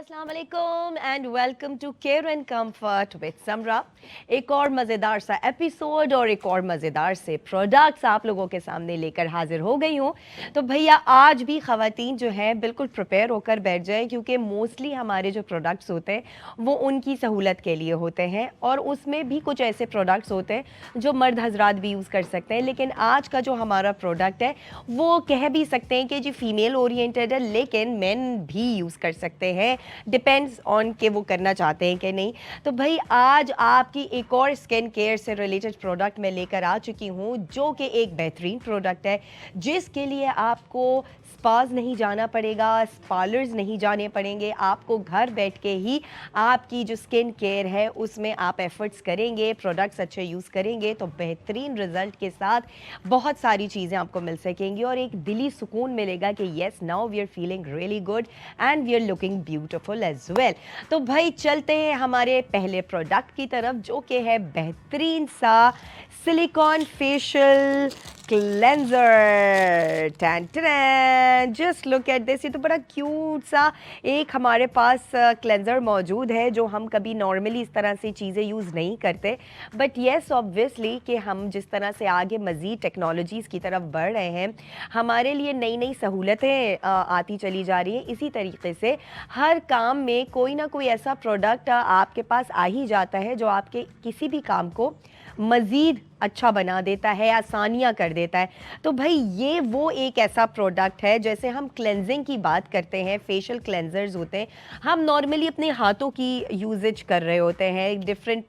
अस्सलाम वालेकुम and welcome to care and comfort with Samra. एक और मज़ेदार सा एपिसोड और एक और मज़ेदार से प्रोडक्ट्स आप लोगों के सामने लेकर हाजिर हो गई हूँ। तो भैया आज भी ख़वातीन जो है बिल्कुल प्रिपेयर होकर बैठ जाएं, क्योंकि मोस्टली हमारे जो प्रोडक्ट्स होते हैं वो उनकी सहूलत के लिए होते हैं और उसमें भी कुछ ऐसे प्रोडक्ट्स होते हैं जो मर्द हजरात भी यूज़ कर सकते हैं। लेकिन आज का जो हमारा प्रोडक्ट है वो कह भी सकते हैं कि जी फीमेल ओरिएंटेड है, लेकिन मेन भी यूज़ कर सकते हैं, डिपेंड्स ऑन कि वो करना चाहते हैं कि नहीं। तो भाई आज आपकी एक और स्किन केयर से रिलेटेड प्रोडक्ट मैं लेकर आ चुकी हूँ, जो कि एक बेहतरीन प्रोडक्ट है जिसके लिए आपको स्पाज नहीं जाना पड़ेगा, पार्लर्स नहीं जाने पड़ेंगे। आपको घर बैठ के ही आपकी जो स्किन केयर है उसमें आप एफर्ट्स करेंगे, प्रोडक्ट्स अच्छे यूज़ करेंगे तो बेहतरीन रिजल्ट के साथ बहुत सारी चीज़ें आपको मिल सकेंगी और एक दिली सुकून मिलेगा कि yes now we are feeling really good and we are looking beautiful as well. तो भाई चलते हैं हमारे पहले प्रोडक्ट की तरफ, जो कि है बेहतरीन सा silicon facial cleanser. Just look at this, ये तो बड़ा क्यूट सा एक हमारे पास क्लेंजर मौजूद है जो हम कभी नॉर्मली इस तरह से चीज़ें यूज़ नहीं करते, बट येस ऑब्वियसली कि हम जिस तरह से आगे मज़ीद टेक्नोलॉजीज़ की तरफ बढ़ रहे हैं, हमारे लिए नई नई सहूलतें आती चली जा रही हैं। इसी तरीके से हर काम में कोई ना कोई ऐसा प्रोडक्ट आपके पास आ ही जाता है जो आपके किसी भी काम को मज़ीद अच्छा बना देता है, आसानियाँ कर देता है। तो भाई ये वो एक ऐसा प्रोडक्ट है, जैसे हम क्लेंजिंग की बात करते हैं, फेशियल क्लेंजर्स होते हैं, हम नॉर्मली अपने हाथों की यूजेज कर रहे होते हैं, डिफरेंट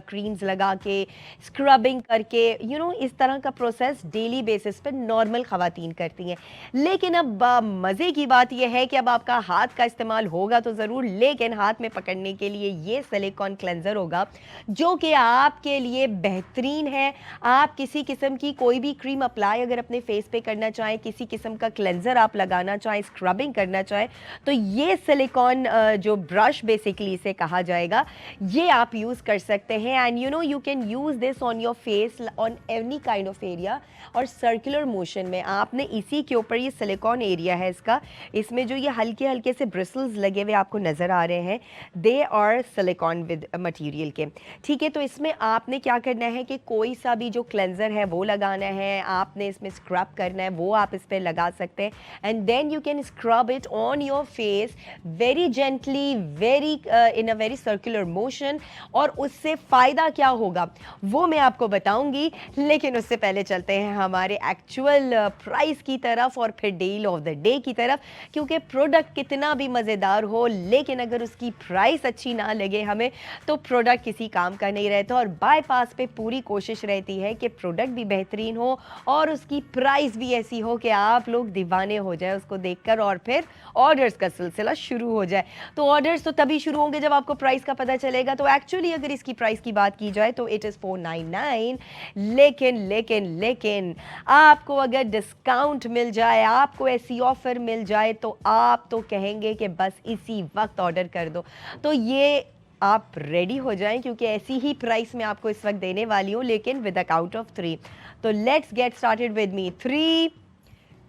क्रीम्स लगा के, स्क्रबिंग करके, इस तरह का प्रोसेस डेली बेसिस पर नॉर्मल ख़वातीन करती हैं। लेकिन अब मज़े की बात यह है कि अब आपका हाथ का इस्तेमाल होगा तो ज़रूर, लेकिन हाथ में पकड़ने के लिए ये सिलिकॉन क्लेंजर होगा जो कि आपके लिए बेहतरीन है। आप किसी किस्म की कोई भी क्रीम अप्लाई अगर अपने फेस पे करना चाहें, किसी किस्म का क्लेंजर आप लगाना चाहें, स्क्रबिंग करना चाहें, तो ये सिलिकॉन जो ब्रश बेसिकली इसे कहा जाएगा, ये आप यूज़ कर सकते हैं। And you can use this on your face on any kind of area और सर्कुलर मोशन में। आपने इसी के ऊपर, ये सिलिकॉन एरिया है इसका, इसमें जो ये हल्के हल्के से ब्रिसल्स लगे हुए आपको नज़र आ रहे हैं, they are silicon with material के, ठीक है। तो इसमें आपने क्या करना है कि कोई सा भी जो क्लेंजर है वो लगाना है, आपने इसमें स्क्रब करना है, वो आप इस पर लगा सकते हैं and then you can scrub it on your face very gently, very in a very circular motion. और उससे फ़ायदा क्या होगा वो मैं आपको बताऊंगी, लेकिन उससे पहले चलते हैं हमारे एक्चुअल प्राइस की तरफ और फिर डील ऑफ द डे की तरफ, क्योंकि प्रोडक्ट कितना भी मज़ेदार हो लेकिन अगर उसकी प्राइस अच्छी ना लगे हमें तो प्रोडक्ट किसी काम का नहीं रहता। और बाईपास पे पूरी कोशिश रहती है कि प्रोडक्ट भी बेहतरीन हो और उसकी प्राइस भी ऐसी हो कि आप लोग दीवाने हो जाए उसको देखकर और फिर ऑर्डर्स का सिलसिला शुरू हो जाए। तो ऑर्डर्स तो तभी शुरू होंगे जब आपको प्राइस का पता चलेगा। तो एक्चुअली अगर इसकी प्राइस की बात की जाए तो इट इज़ 499, लेकिन लेकिन लेकिन आपको अगर डिस्काउंट मिल जाए, आपको ऐसी ऑफर मिल जाए तो आप तो कहेंगे कि बस इसी वक्त ऑर्डर कर दो। तो ये आप रेडी हो जाएं, क्योंकि ऐसी ही प्राइस मैं आपको इस वक्त देने वाली हूँ, लेकिन विद अ काउंट ऑफ 3। तो let's get started with me. 3,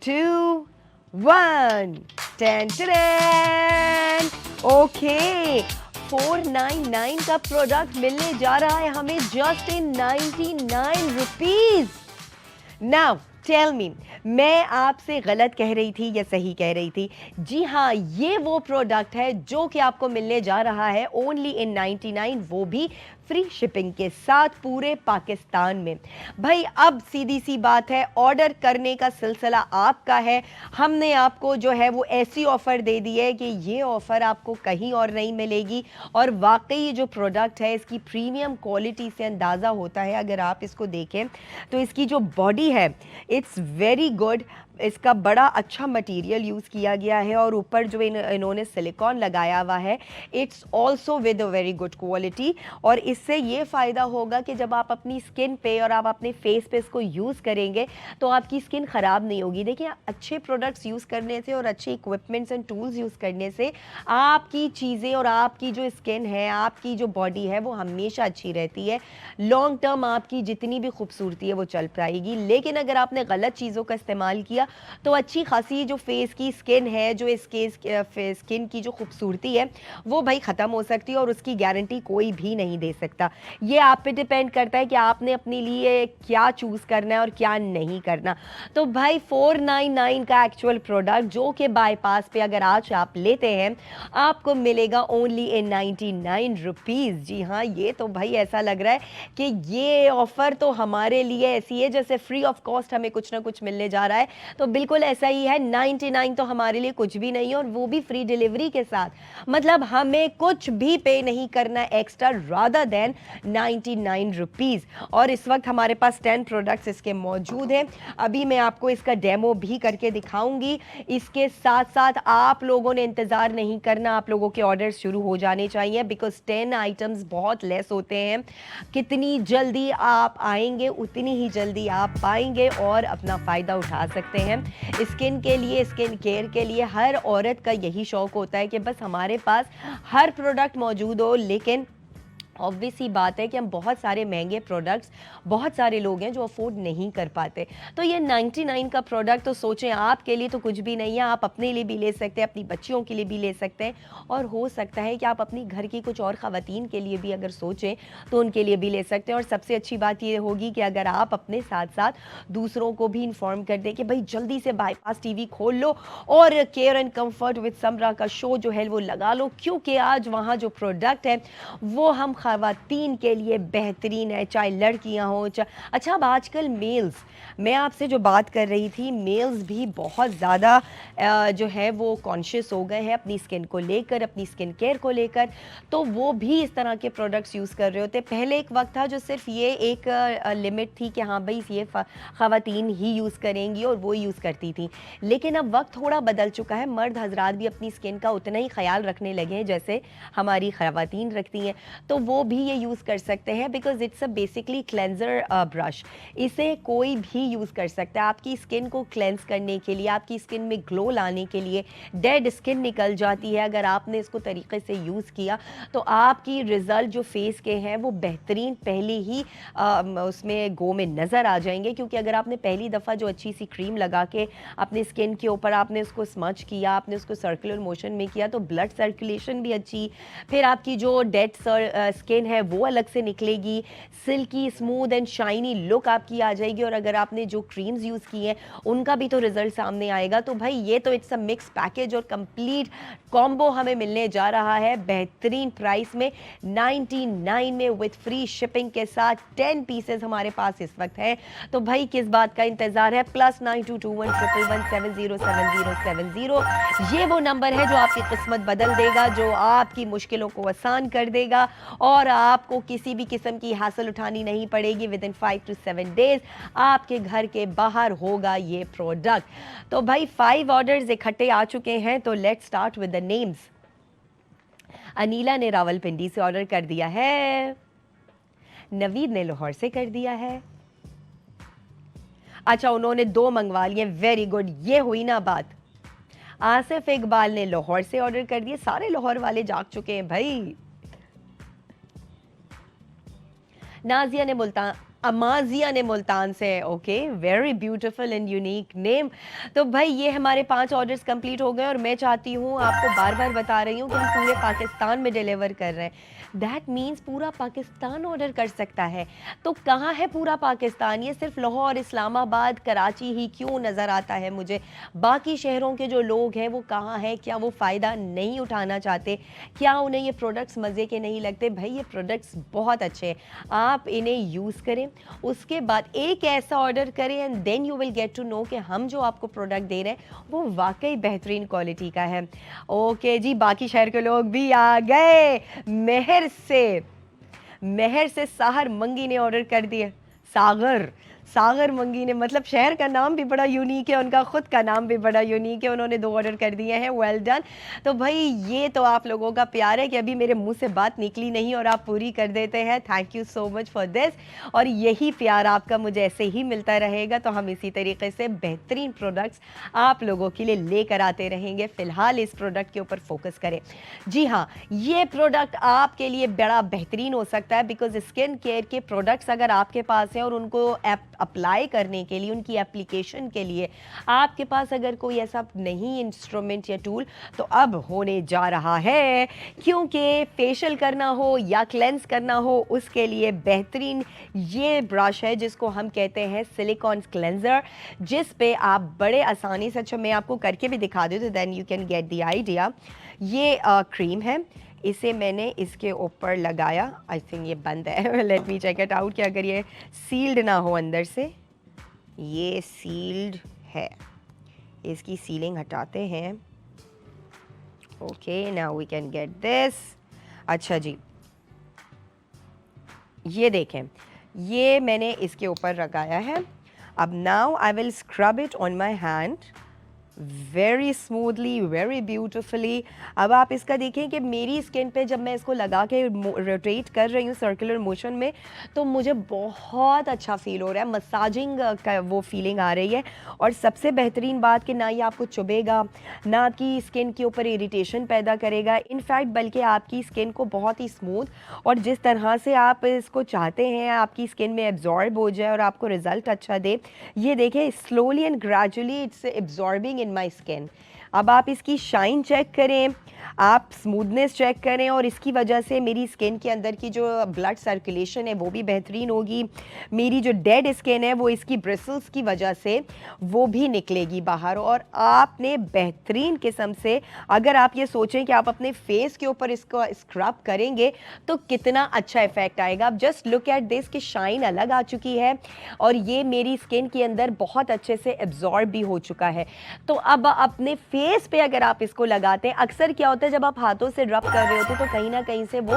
2, 1। Okay, 499 का प्रोडक्ट मिलने जा रहा है हमें just in 99 rupees. Now tell me, मैं आपसे गलत कह रही थी या सही कह रही थी? जी हाँ, ये वो प्रोडक्ट है जो कि आपको मिलने जा रहा है ओनली इन 99, वो भी फ्री शिपिंग के साथ पूरे पाकिस्तान में। भाई अब सीधी सी बात है, ऑर्डर करने का सिलसिला आपका है। हमने आपको जो है वो ऐसी ऑफ़र दे दी है कि ये ऑफ़र आपको कहीं और नहीं मिलेगी। और वाकई जो प्रोडक्ट है इसकी प्रीमियम क्वालिटी से अंदाज़ा होता है। अगर आप इसको देखें तो इसकी जो बॉडी है इट्स वेरी गुड, इसका बड़ा अच्छा मटेरियल यूज़ किया गया है और ऊपर जो इन्होंने सिलिकॉन लगाया हुआ है it's also with a very good quality. और इससे ये फ़ायदा होगा कि जब आप अपनी स्किन पे और आप अपने फेस पे इसको यूज़ करेंगे तो आपकी स्किन ख़राब नहीं होगी। देखिए, अच्छे प्रोडक्ट्स यूज़ करने से और अच्छे इक्विपमेंट्स एंड टूल्स यूज़ करने से आपकी चीज़ें और आपकी जो स्किन है, आपकी जो बॉडी है, वो हमेशा अच्छी रहती है। लॉन्ग टर्म आपकी जितनी भी खूबसूरती है वो चल पाएगी। लेकिन अगर आपने गलत चीज़ों का इस्तेमाल किया लिया तो अच्छी खासी जो फेस की स्किन है, जो स्किन की जो खूबसूरती है वो भाई ख़त्म हो सकती है और उसकी गारंटी कोई भी नहीं दे सकता। ये आप पे डिपेंड करता है कि आपने अपने लिए क्या चूज़ करना है और क्या नहीं करना। तो भाई 499 का एक्चुअल प्रोडक्ट जो कि बाईपास पे अगर आज आप लेते हैं आपको मिलेगा ओनली इन 99 रुपीज़। जी हाँ, ये तो भाई ऐसा लग रहा है कि ये ऑफ़र तो हमारे लिए ऐसी है जैसे फ्री ऑफ कॉस्ट हमें कुछ ना कुछ मिलने जा रहा है। तो बिल्कुल ऐसा ही है, 99 तो हमारे लिए कुछ भी नहीं है और वो भी फ्री डिलीवरी के साथ। मतलब हमें कुछ भी पे नहीं करना एक्स्ट्रा रादर देन 99 रुपीज़। और इस वक्त हमारे पास 10 प्रोडक्ट्स इसके मौजूद हैं। अभी मैं आपको इसका डेमो भी करके दिखाऊंगी। इसके साथ साथ आप लोगों ने इंतज़ार नहीं करना, आप लोगों के ऑर्डर शुरू हो जाने चाहिए बिकॉज 10 आइटम्स बहुत लेस होते हैं। कितनी जल्दी आप आएंगे उतनी ही जल्दी आप पाएंगे और अपना फ़ायदा उठा सकते हैं। स्किन के लिए, स्किन केयर के लिए हर औरत का यही शौक़ होता है कि बस हमारे पास हर प्रोडक्ट मौजूद हो, लेकिन ऑब्वियस ही बात है कि हम बहुत सारे महंगे प्रोडक्ट्स, बहुत सारे लोग हैं जो अफोर्ड नहीं कर पाते। तो ये 99 का प्रोडक्ट तो सोचें आपके लिए तो कुछ भी नहीं है, आप अपने लिए भी ले सकते हैं, अपनी बच्चियों के लिए भी ले सकते हैं और हो सकता है कि आप अपनी घर की कुछ और ख़वातीन के लिए भी अगर सोचें तो उनके लिए भी ले सकते हैं। और सबसे अच्छी बात ये होगी कि अगर आप अपने साथ साथ दूसरों को भी इन्फॉर्म कर दें कि भाई जल्दी से बाईपास टीवी खोल लो और केयर एंड कम्फर्ट विद समरा का शो जो है वो लगा लो, क्योंकि आज वहाँ जो प्रोडक्ट है वो हम ख़वातीन के लिए बेहतरीन है, चाहे लड़कियां हों अच्छा। अब आजकल मेल्स, मैं आपसे जो बात कर रही थी, मेल्स भी बहुत ज़्यादा जो है वो कॉन्शियस हो गए हैं अपनी स्किन को लेकर, अपनी स्किन केयर को लेकर। तो वो भी इस तरह के प्रोडक्ट्स यूज़ कर रहे होते। पहले एक वक्त था जो सिर्फ ये एक लिमिट थी कि हाँ भाई ये ख़वातीन ही यूज़ करेंगी और वो यूज़ करती थी, लेकिन अब वक्त थोड़ा बदल चुका है। मर्द हजरात भी अपनी स्किन का उतना ही ख्याल रखने लगे हैं जैसे हमारी ख़वातीन रखती हैं, तो वो भी ये यूज़ कर सकते हैं because it's a basically cleanser brush. इसे कोई भी यूज़ कर सकता है आपकी स्किन को क्लेंस करने के लिए, आपकी स्किन में ग्लो लाने के लिए। डेड स्किन निकल जाती है अगर आपने इसको तरीके से यूज़ किया तो आपकी रिजल्ट जो फेस के हैं वो बेहतरीन पहले ही उसमें गो में नज़र आ जाएंगे। क्योंकि अगर आपने पहली दफ़ा जो अच्छी सी क्रीम लगा के अपने स्किन के ऊपर आपने उसको स्मच किया, आपने उसको सर्कुलर मोशन में किया तो ब्लड सर्कुलेशन भी अच्छी, फिर आपकी जो डेड स्किन है वो अलग से निकलेगी, silkie smooth and shiny look आपकी आ जाएगी। और अगर आपने जो क्रीम्स यूज़ की हैं उनका भी तो रिजल्ट सामने आएगा। तो भाई ये तो इट्स अ मिक्स पैकेज और कंप्लीट कॉम्बो हमें मिलने जा रहा है बेहतरीन प्राइस में 99 में विद फ्री शिपिंग के साथ 10 पीसेस हमारे पास इस वक्त है। तो भाई किस बात का इंतजार है? +922111707070 ये वो नंबर है जो आपकी किस्मत बदल देगा, जो आपकी मुश्किलों को आसान कर देगा और आपको किसी भी किस्म की हासिल उठानी नहीं पड़ेगी। विद इन 5 to 7 डेज आपके घर के बाहर होगा ये प्रोडक्ट। तो भाई 5 ऑर्डर्स इकट्ठे आ चुके हैं, तो let's start with the names. Anila ने रावलपिंडी से ऑर्डर कर दिया है, नवीद ने लाहौर से कर दिया है। अच्छा, उन्होंने 2 मंगवा लिए, वेरी गुड, ये हुई ना बात। आसिफ इकबाल ने लाहौर से ऑर्डर कर दिए, सारे लाहौर वाले जाग चुके हैं भाई। नाजिया ने अमाजिया ने मुल्तान से, okay, very beautiful and unique name. तो भाई ये हमारे 5 ऑर्डर्स कंप्लीट हो गए और मैं चाहती हूँ, आपको बार बार बता रही हूँ कि हम पूरे पाकिस्तान में डिलीवर कर रहे हैं। दैट मीन्स पूरा पाकिस्तान ऑर्डर कर सकता है। तो कहाँ है पूरा पाकिस्तान? ये सिर्फ लाहौर, इस्लामाबाद, कराची ही क्यों नज़र आता है मुझे? बाकी शहरों के जो लोग हैं वो कहाँ हैं? क्या वो फ़ायदा नहीं उठाना चाहते? क्या उन्हें ये प्रोडक्ट्स मज़े के नहीं लगते? भाई ये प्रोडक्ट्स बहुत अच्छे हैं, आप इन्हें यूज़ करें, उसके बाद एक ऐसा ऑर्डर करें and then you will get to know कि हम जो आपको प्रोडक्ट दे रहे हैं वो वाकई बेहतरीन क्वालिटी का है। ओके जी, बाकी शहर के लोग भी आ गए। मेहर से साहर मंगी ने ऑर्डर कर दिए। सागर मंगी ने, मतलब शहर का नाम भी बड़ा यूनिक है, उनका खुद का नाम भी बड़ा यूनिक है, उन्होंने 2 ऑर्डर कर दिए हैं। Well done. तो भाई ये तो आप लोगों का प्यार है कि अभी मेरे मुंह से बात निकली नहीं और आप पूरी कर देते हैं। Thank you so much for this. और यही प्यार आपका मुझे ऐसे ही मिलता रहेगा तो हम इसी तरीके से बेहतरीन प्रोडक्ट्स आप लोगों के लिए लेकर आते रहेंगे। फिलहाल इस प्रोडक्ट के ऊपर फोकस करें। जी हाँ, ये प्रोडक्ट आपके लिए बड़ा बेहतरीन हो सकता है बिकॉज स्किन केयर के प्रोडक्ट्स अगर आपके पास हैं और उनको अप्लाई करने के लिए, उनकी एप्लीकेशन के लिए आपके पास अगर कोई ऐसा नहीं इंस्ट्रूमेंट या टूल, तो अब होने जा रहा है, क्योंकि फेशियल करना हो या क्लेंस करना हो उसके लिए बेहतरीन ये ब्रश है जिसको हम कहते हैं सिलिकॉन क्लेंजर, जिस पे आप बड़े आसानी से, अच्छा मैं आपको करके भी दिखा दूँ तो then you can get the idea. ये क्रीम है, इसे मैंने इसके ऊपर लगाया, आई थिंक ये बंद है let me check it out कि अगर ये सील्ड ना हो अंदर से। ये सील्ड है, इसकी सीलिंग हटाते हैं। Okay now we can get this. अच्छा जी, ये देखें, ये मैंने इसके ऊपर लगाया है। अब now I will scrub it on my hand very smoothly, very beautifully. अब आप इसका देखें कि मेरी स्किन पे जब मैं इसको लगा के रोटेट कर रही हूँ सर्कुलर मोशन में, तो मुझे बहुत अच्छा फील हो रहा है, मसाजिंग का वो फीलिंग आ रही है। और सबसे बेहतरीन बात कि ना ये आपको चुभेगा, ना आपकी स्किन के ऊपर इरिटेशन पैदा करेगा, इनफैक्ट बल्कि आपकी स्किन को बहुत ही स्मूथ और जिस तरह से आप इसको चाहते हैं आपकी स्किन में एब्जॉर्ब हो जाए और आपको रिजल्ट अच्छा दे। ये देखें, slowly and gradually it's absorbing in my skin. अब आप इसकी शाइन चेक करें, आप स्मूथनेस चेक करें, और इसकी वजह से मेरी स्किन के अंदर की जो ब्लड सर्कुलेशन है वो भी बेहतरीन होगी। मेरी जो डेड स्किन है वो इसकी ब्रिसल्स की वजह से वो भी निकलेगी बाहर। और आपने बेहतरीन किस्म से, अगर आप ये सोचें कि आप अपने फेस के ऊपर इसको स्क्रब करेंगे तो कितना अच्छा इफेक्ट आएगा। आप जस्ट लुक एट दिस कि शाइन अलग आ चुकी है और ये मेरी स्किन के अंदर बहुत अच्छे से एब्जॉर्ब भी हो चुका है। तो अब अपने फेस पे अगर आप इसको लगाते हैं, अक्सर क्या होता है जब आप हाथों से रब कर रहे होते हैं तो कहीं ना कहीं से वो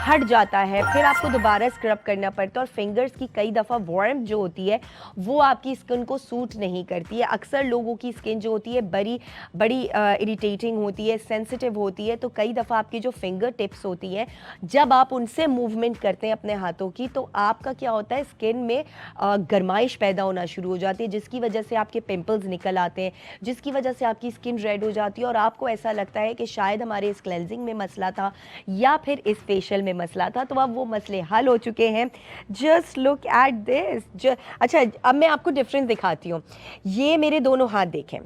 हट जाता है, फिर आपको दोबारा स्क्रब करना पड़ता है और फिंगर्स की कई दफ़ा वार्म जो होती है वो आपकी स्किन को सूट नहीं करती है। अक्सर लोगों की स्किन जो होती है बड़ी इरिटेटिंग होती है, सेंसिटिव होती है, तो कई दफ़ा आपकी जो फिंगर टिप्स होती हैं जब आप उनसे मूवमेंट करते हैं अपने हाथों की, तो आपका क्या होता है, स्किन में गर्माइश पैदा होना शुरू हो जाती है, जिसकी वजह से आपके पिंपल्स निकल आते हैं, जिसकी वजह से आपकी स्किन रेड हो जाती है और आपको ऐसा लगता है कि शायद हमारे इस क्लेंजिंग में मसला था या फिर इस फेशियल में मसला था। तो अब वो मसले हल हो चुके हैं। Just look at this. अच्छा, अब मैं आपको डिफरेंस दिखाती हूँ। ये मेरे दोनों हाथ देखें,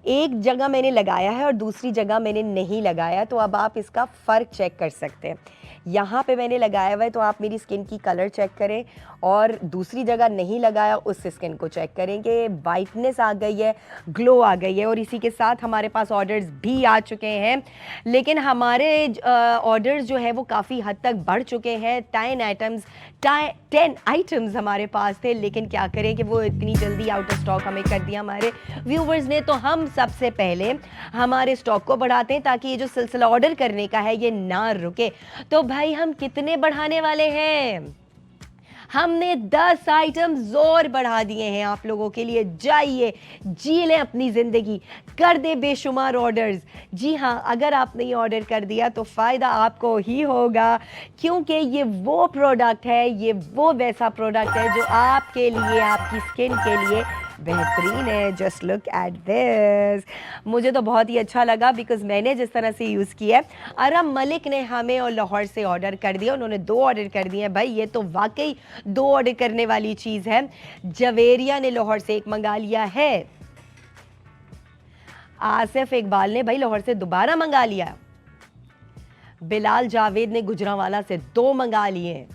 एक जगह मैंने लगाया है और दूसरी जगह मैंने नहीं लगाया, तो अब आप इसका फ़र्क चेक कर सकते हैं। यहाँ पे मैंने लगाया हुआ है तो आप मेरी स्किन की कलर चेक करें, और दूसरी जगह नहीं लगाया उस स्किन को चेक करें कि वाइटनेस आ गई है, ग्लो आ गई है। और इसी के साथ हमारे पास ऑर्डर्स भी आ चुके हैं, लेकिन हमारे ऑर्डर्स जो है वो काफ़ी हद तक बढ़ चुके हैं। 10 आइटम्स हमारे पास थे, लेकिन क्या करें कि वो इतनी जल्दी आउट ऑफ स्टॉक हमें कर दिया हमारे व्यूवर्स ने। तो हम सबसे पहले हमारे स्टॉक को बढ़ाते हैं ताकि ये जो सिलसिला ऑर्डर करने का है ये ना रुके। तो भाई हम कितने बढ़ाने वाले हैं? हमने 10 आइटम्स और बढ़ा दिए हैं आप लोगों के लिए। जाइए, जी लें अपनी ज़िंदगी, कर दे बेशुमार ऑर्डर्स। जी हाँ, अगर आपने ये ऑर्डर कर दिया तो फ़ायदा आपको ही होगा, क्योंकि ये वो प्रोडक्ट है, ये वो वैसा प्रोडक्ट है जो आपके लिए, आपकी स्किन के लिए बेहतरीन है। Just look at this. मुझे तो बहुत ही अच्छा लगा बिकॉज मैंने जिस तरह से यूज़ किया है। अरम मलिक ने हमें और लाहौर से ऑर्डर कर दिया, उन्होंने 2 ऑर्डर कर दिए हैं। भाई ये तो वाकई 2 ऑर्डर करने वाली चीज़ है। जवेरिया ने लाहौर से 1 मंगा लिया है, आसिफ इकबाल ने भाई लाहौर से दोबारा मंगा लिया, बिलाल जावेद ने गुजरांवाला से 2 मंगा लिए,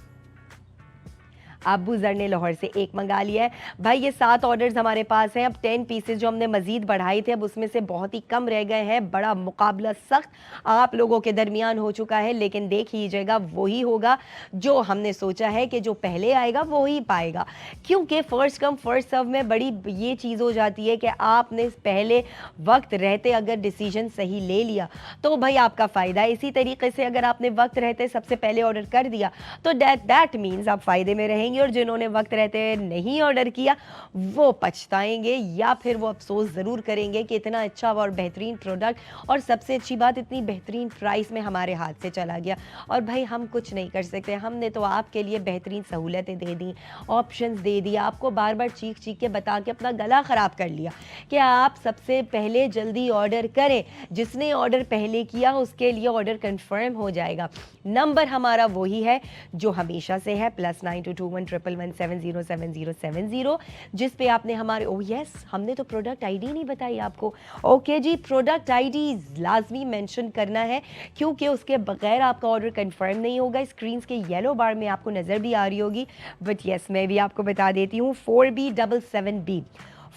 अबू जर ने लाहौर से 1 मंगा लिया है। भाई ये 7 ऑर्डर्स हमारे पास हैं। अब 10 पीसेस जो हमने मजीद बढ़ाए थे अब उसमें से बहुत ही कम रह गए हैं। बड़ा मुकाबला सख्त आप लोगों के दरमियान हो चुका है, लेकिन देख लीजिएगा वही होगा जो हमने सोचा है कि जो पहले आएगा वो ही पाएगा, क्योंकि फर्स्ट कम फर्स्ट सर्व में बड़ी ये चीज़ हो जाती है कि आपने पहले वक्त रहते अगर डिसीजन सही ले लिया तो भाई आपका फ़ायदा है। इसी तरीके से अगर आपने वक्त रहते सबसे पहले ऑर्डर कर दिया तो दैट मीन्स आप फ़ायदे में रहेंगे, और जिन्होंने वक्त रहते नहीं ऑर्डर किया वो पछताएंगे या फिर वो अफसोस ज़रूर करेंगे कि इतना अच्छा और बेहतरीन प्रोडक्ट, और सबसे अच्छी बात इतनी बेहतरीन प्राइस में हमारे हाथ से चला गया। और भाई हम कुछ नहीं कर सकते, हमने तो आपके लिए बेहतरीन सहूलतें दे दी, ऑप्शंस दे दिए, आपको बार बार चीख चीख के बता के अपना गला ख़राब कर लिया कि आप सबसे पहले जल्दी ऑर्डर करें। जिसने ऑर्डर पहले किया उसके लिए ऑर्डर कंफर्म हो जाएगा। नंबर हमारा वही है जो हमेशा से है, +922111707070, जिस पे आपने हमारे यस हमने तो प्रोडक्ट आईडी नहीं बताई आपको। ओके जी, प्रोडक्ट आईडी लाजमी मेंशन करना है क्योंकि उसके बगैर आपका ऑर्डर कंफर्म नहीं होगा। स्क्रीन के येलो बार में आपको नज़र भी आ रही होगी, बट यस मैं भी आपको बता देती हूँ। 4B77B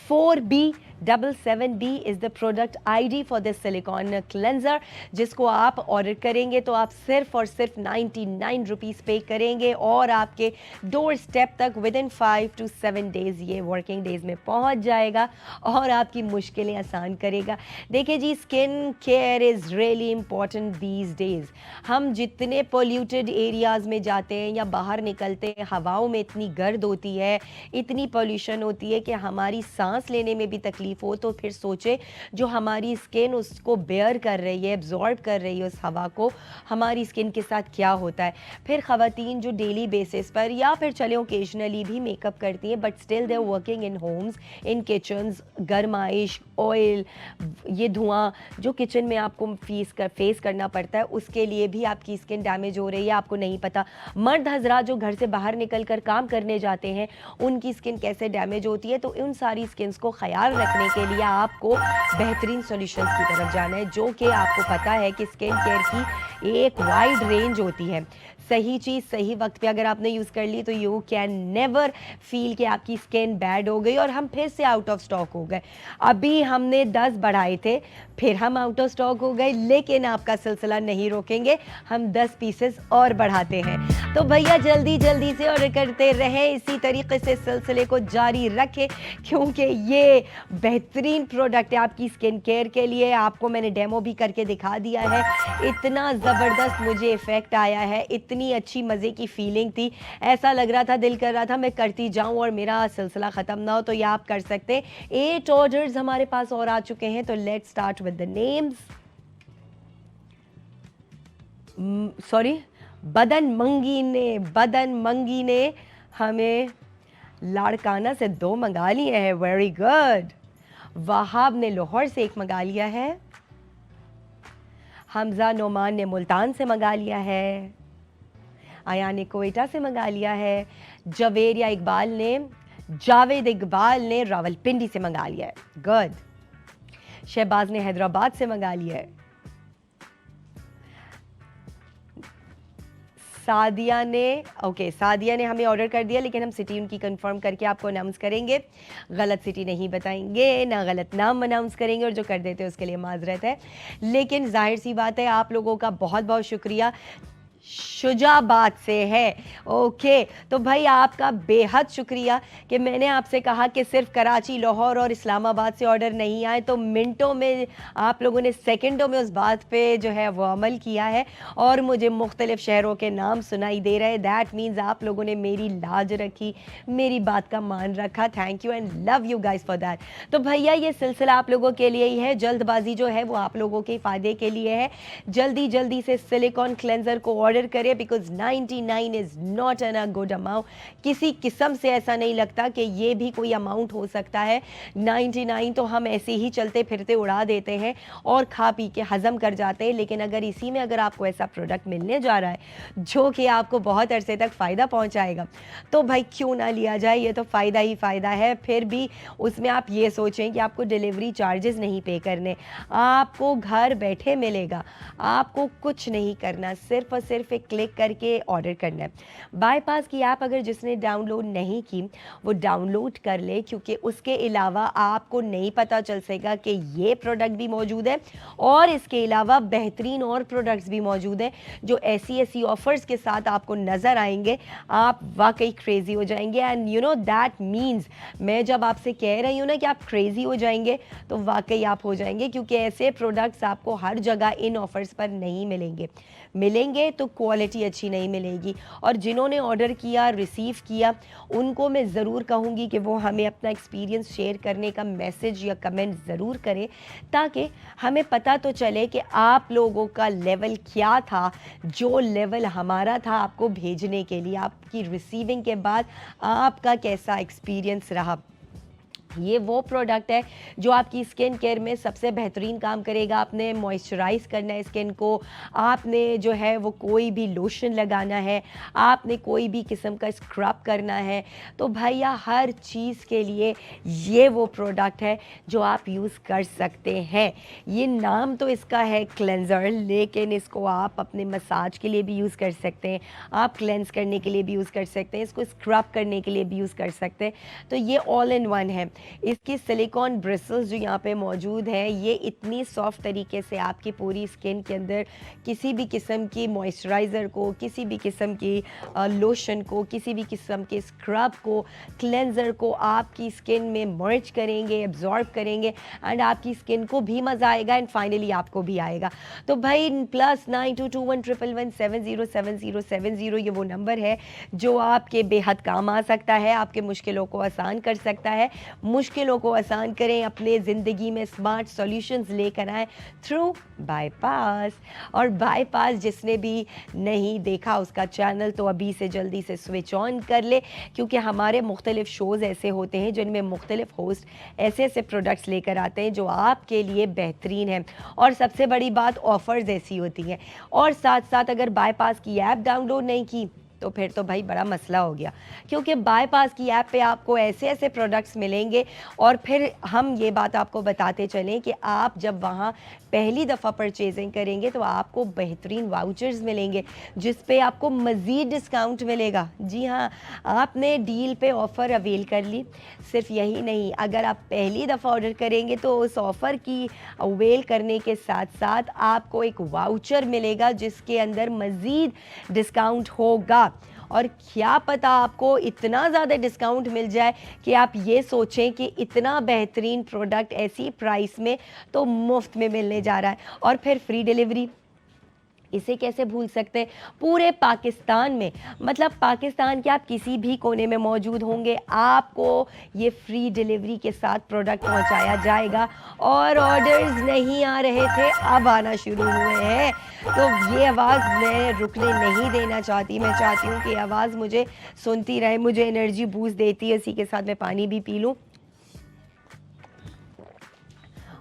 4B77B is the product ID for this silicon cleanser, जिसको आप ऑर्डर करेंगे तो आप सिर्फ और सिर्फ 99 रुपीज़ पे करेंगे और आपके डोर स्टेप तक विदिन 5 to 7 डेज़, ये वर्किंग डेज़ में पहुंच जाएगा और आपकी मुश्किलें आसान करेगा। देखिए जी, skin care is really important these days. हम जितने पोल्यूटेड एरियाज़ में जाते हैं या बाहर निकलते हैं, हवाओं में इतनी गर्द होती है, इतनी पोल्यूशन होती है कि हमारी सांस लेने में भी तकलीफ हो, तो फिर सोचे जो हमारी स्किन उसको बेयर कर रही है, एब्जॉर्ब कर रही है उस हवा को, हमारी स्किन के साथ क्या होता है। फिर ख़वातीन जो डेली बेसिस पर या फिर चले ओकेजनली भी मेकअप करती हैं, but still they are working in homes, in kitchens, गर्माइश, ऑयल, ये धुआं जो किचन में आपको फेस करना पड़ता है, उसके लिए भी आपकी स्किन डैमेज हो रही है, आपको नहीं पता। मर्द हजरात जो घर से बाहर निकल कर काम करने जाते हैं, उनकी स्किन कैसे डैमेज होती है, तो उन सारी स्किन्स को ख्याल रखने के लिए आपको बेहतरीन सॉल्यूशंस की तरफ जाना है, जो कि आपको पता है कि स्किन केयर की एक वाइड रेंज होती है। सही चीज़ सही वक्त पे अगर आपने यूज़ कर ली तो यू कैन नेवर फील कि आपकी स्किन बैड हो गई और हम फिर से आउट ऑफ स्टॉक हो गए। अभी हमने 10 बढ़ाए थे, फिर हम आउट ऑफ स्टॉक हो गए, लेकिन आपका सिलसिला नहीं रोकेंगे, हम 10 पीसेस और बढ़ाते हैं। तो भैया जल्दी जल्दी से ऑर्डर करते रहें, इसी तरीके से सिलसिले को जारी रखें, क्योंकि ये बेहतरीन प्रोडक्ट है आपकी स्किन केयर के लिए। आपको मैंने डेमो भी करके दिखा दिया है, इतना ज़बरदस्त मुझे इफ़ेक्ट आया है, इतनी अच्छी मज़े की फीलिंग थी, ऐसा लग रहा था, दिल कर रहा था मैं करती जाऊं और मेरा सिलसिला ख़त्म ना हो। तो ये आप कर सकते हैं। 8 ऑर्डर्स हमारे पास और आ चुके हैं, तो let's start with the names. Sorry, बदन मंगी ने हमें लाड़काना से 2 मंगा लिए हैं, वेरी गुड। वहाब ने लाहौर से 1 मंगा लिया है, हमजा नोमान ने मुल्तान से मंगा लिया है, आया ने कोयटा से मंगा लिया है, जावेद इकबाल ने रावलपिंडी से मंगा लिया है, गुड। शहबाज ने हैदराबाद से मंगा लिया है, सादिया ने हमें ऑर्डर कर दिया, लेकिन हम सिटी उनकी कंफर्म करके आपको अनाउंस करेंगे। गलत सिटी नहीं बताएंगे, ना गलत नाम अनाउंस करेंगे, और जो कर देते हैं उसके लिए माजरत है। लेकिन जाहिर सी बात है, आप लोगों का बहुत बहुत शुक्रिया। शुजाबाद से है, ओके। तो भाई आपका बेहद शुक्रिया कि मैंने आपसे कहा कि सिर्फ कराची, लाहौर और इस्लामाबाद से ऑर्डर नहीं आए, तो मिनटों में आप लोगों ने, सेकंडों में उस बात पे जो है वो अमल किया है और मुझे मुख्तलिफ शहरों के नाम सुनाई दे रहे हैं। दैट मीन्स आप लोगों ने मेरी लाज रखी, मेरी बात का मान रखा। Thank you and love you guys for that. तो भैया ये सिलसिला आप लोगों के लिए ही है, जल्दबाजी जो है वो आप लोगों के फ़ायदे के लिए है। जल्दी जल्दी से सिलिकॉन क्लेंजर को ऑर्डर करें, because 99 is not an a good amount. किसी किस्म से ऐसा नहीं लगता कि ये भी कोई अमाउंट हो सकता है। 99 तो हम ऐसे ही चलते फिरते उड़ा देते हैं और खा पी के हजम कर जाते हैं, लेकिन अगर इसी में अगर आपको ऐसा प्रोडक्ट मिलने जा रहा है जो कि आपको बहुत अरसे तक फ़ायदा पहुंचाएगा, तो भाई क्यों ना लिया जाए। ये तो फ़ायदा ही फ़ायदा है। फिर भी उसमें आप ये सोचें कि आपको डिलीवरी चार्जेस नहीं पे करने, आपको घर बैठे मिलेगा, आपको कुछ नहीं करना, सिर्फ और सिर्फ एक क्लिक करके ऑर्डर करना है। बाईपास की ऐप अगर जिसने डाउनलोड नहीं की वो डाउनलोड कर ले, क्योंकि उसके अलावा आपको नहीं पता चल सकेगा कि ये प्रोडक्ट भी मौजूद है और इसके अलावा बेहतरीन और प्रोडक्ट्स भी मौजूद हैं जो ऐसी ऑफर्स के साथ आपको नज़र आएंगे। आप वाकई क्रेजी हो जाएंगे। And you know that means, मैं जब आपसे कह रही हूँ ना कि आप क्रेजी हो जाएंगे, तो वाकई आप हो जाएंगे, क्योंकि ऐसे प्रोडक्ट्स आपको हर जगह इन ऑफर्स पर नहीं मिलेंगे तो क्वालिटी अच्छी नहीं मिलेगी। और जिन्होंने ऑर्डर किया, रिसीव किया, उनको मैं ज़रूर कहूँगी कि वो हमें अपना एक्सपीरियंस शेयर करने का मैसेज या कमेंट ज़रूर करें, ताकि हमें पता तो चले कि आप लोगों का लेवल क्या था, जो लेवल हमारा था आपको भेजने के लिए, आपकी रिसीविंग के बाद आपका कैसा एक्सपीरियंस रहा। ये वो प्रोडक्ट है जो आपकी स्किन केयर में सबसे बेहतरीन काम करेगा। आपने मॉइस्चराइज़ करना है स्किन को, आपने जो है वो कोई भी लोशन लगाना है, आपने कोई भी किस्म का स्क्रब करना है, तो भैया हर चीज़ के लिए ये वो प्रोडक्ट है जो आप यूज़ कर सकते हैं। ये नाम तो इसका है क्लेंज़र, लेकिन इसको आप अपने मसाज के लिए भी यूज़ कर सकते हैं, आप क्लेंस करने के लिए भी यूज़ कर सकते हैं, इसको स्क्रब करने के लिए भी यूज़ कर सकते हैं। तो ये ऑल इन वन है। इसकी सिलिकॉन ब्रिसल्स जो यहाँ पे मौजूद हैं, ये इतनी सॉफ्ट तरीके से आपकी पूरी स्किन के अंदर किसी भी किस्म की मॉइस्चराइज़र को, किसी भी किस्म की लोशन को, किसी भी किस्म के स्क्रब को, क्लेंज़र को आपकी स्किन में मर्ज करेंगे, एब्जॉर्ब करेंगे, एंड आपकी स्किन को भी मज़ा आएगा एंड फाइनली आपको भी आएगा। तो भाई +922111707070 ये वो नंबर है जो आपके बेहद काम आ सकता है, आपके मुश्किलों को आसान कर सकता है। मुश्किलों को आसान करें, अपने ज़िंदगी में स्मार्ट सॉल्यूशंस लेकर आएँ थ्रू बाईपास। और बाईपास जिसने भी नहीं देखा उसका चैनल, तो अभी से जल्दी से स्विच ऑन कर ले, क्योंकि हमारे मुख्तलिफ शोज़ ऐसे होते हैं जिनमें मुख्तलिफ होस्ट ऐसे ऐसे प्रोडक्ट्स लेकर आते हैं जो आपके लिए बेहतरीन है। और सबसे बड़ी बात, ऑफ़र्स ऐसी होती हैं। और साथ साथ अगर बाईपास की ऐप डाउनलोड नहीं की तो फिर तो भाई बड़ा मसला हो गया, क्योंकि बाईपास की ऐप पे आपको ऐसे ऐसे प्रोडक्ट्स मिलेंगे। और फिर हम ये बात आपको बताते चलें कि आप जब वहाँ पहली दफ़ा परचेजिंग करेंगे तो आपको बेहतरीन वाउचर्स मिलेंगे जिस पे आपको मज़ीद डिस्काउंट मिलेगा। जी हाँ, आपने डील पे ऑफ़र अवेल कर ली। सिर्फ यही नहीं, अगर आप पहली दफ़ा ऑर्डर करेंगे तो उस ऑफ़र की अवेल करने के साथ साथ आपको एक वाउचर मिलेगा जिसके अंदर मज़ीद डिस्काउंट होगा। और क्या पता आपको इतना ज़्यादा डिस्काउंट मिल जाए कि आप ये सोचें कि इतना बेहतरीन प्रोडक्ट ऐसी प्राइस में तो मुफ्त में मिलने जा रहा है। और फिर फ्री डिलीवरी, इसे कैसे भूल सकते हैं। पूरे पाकिस्तान में, मतलब पाकिस्तान के आप किसी भी कोने में मौजूद होंगे, आपको ये फ्री डिलीवरी के साथ प्रोडक्ट पहुंचाया जाएगा। और ऑर्डर्स नहीं आ रहे थे, अब आना शुरू हुए हैं। तो ये आवाज़ मैं रुकने नहीं देना चाहती। मैं चाहती हूँ कि आवाज़ मुझे सुनती रहे, मुझे एनर्जी बूस्ट देती है। इसी के साथ मैं पानी भी पी लूँ।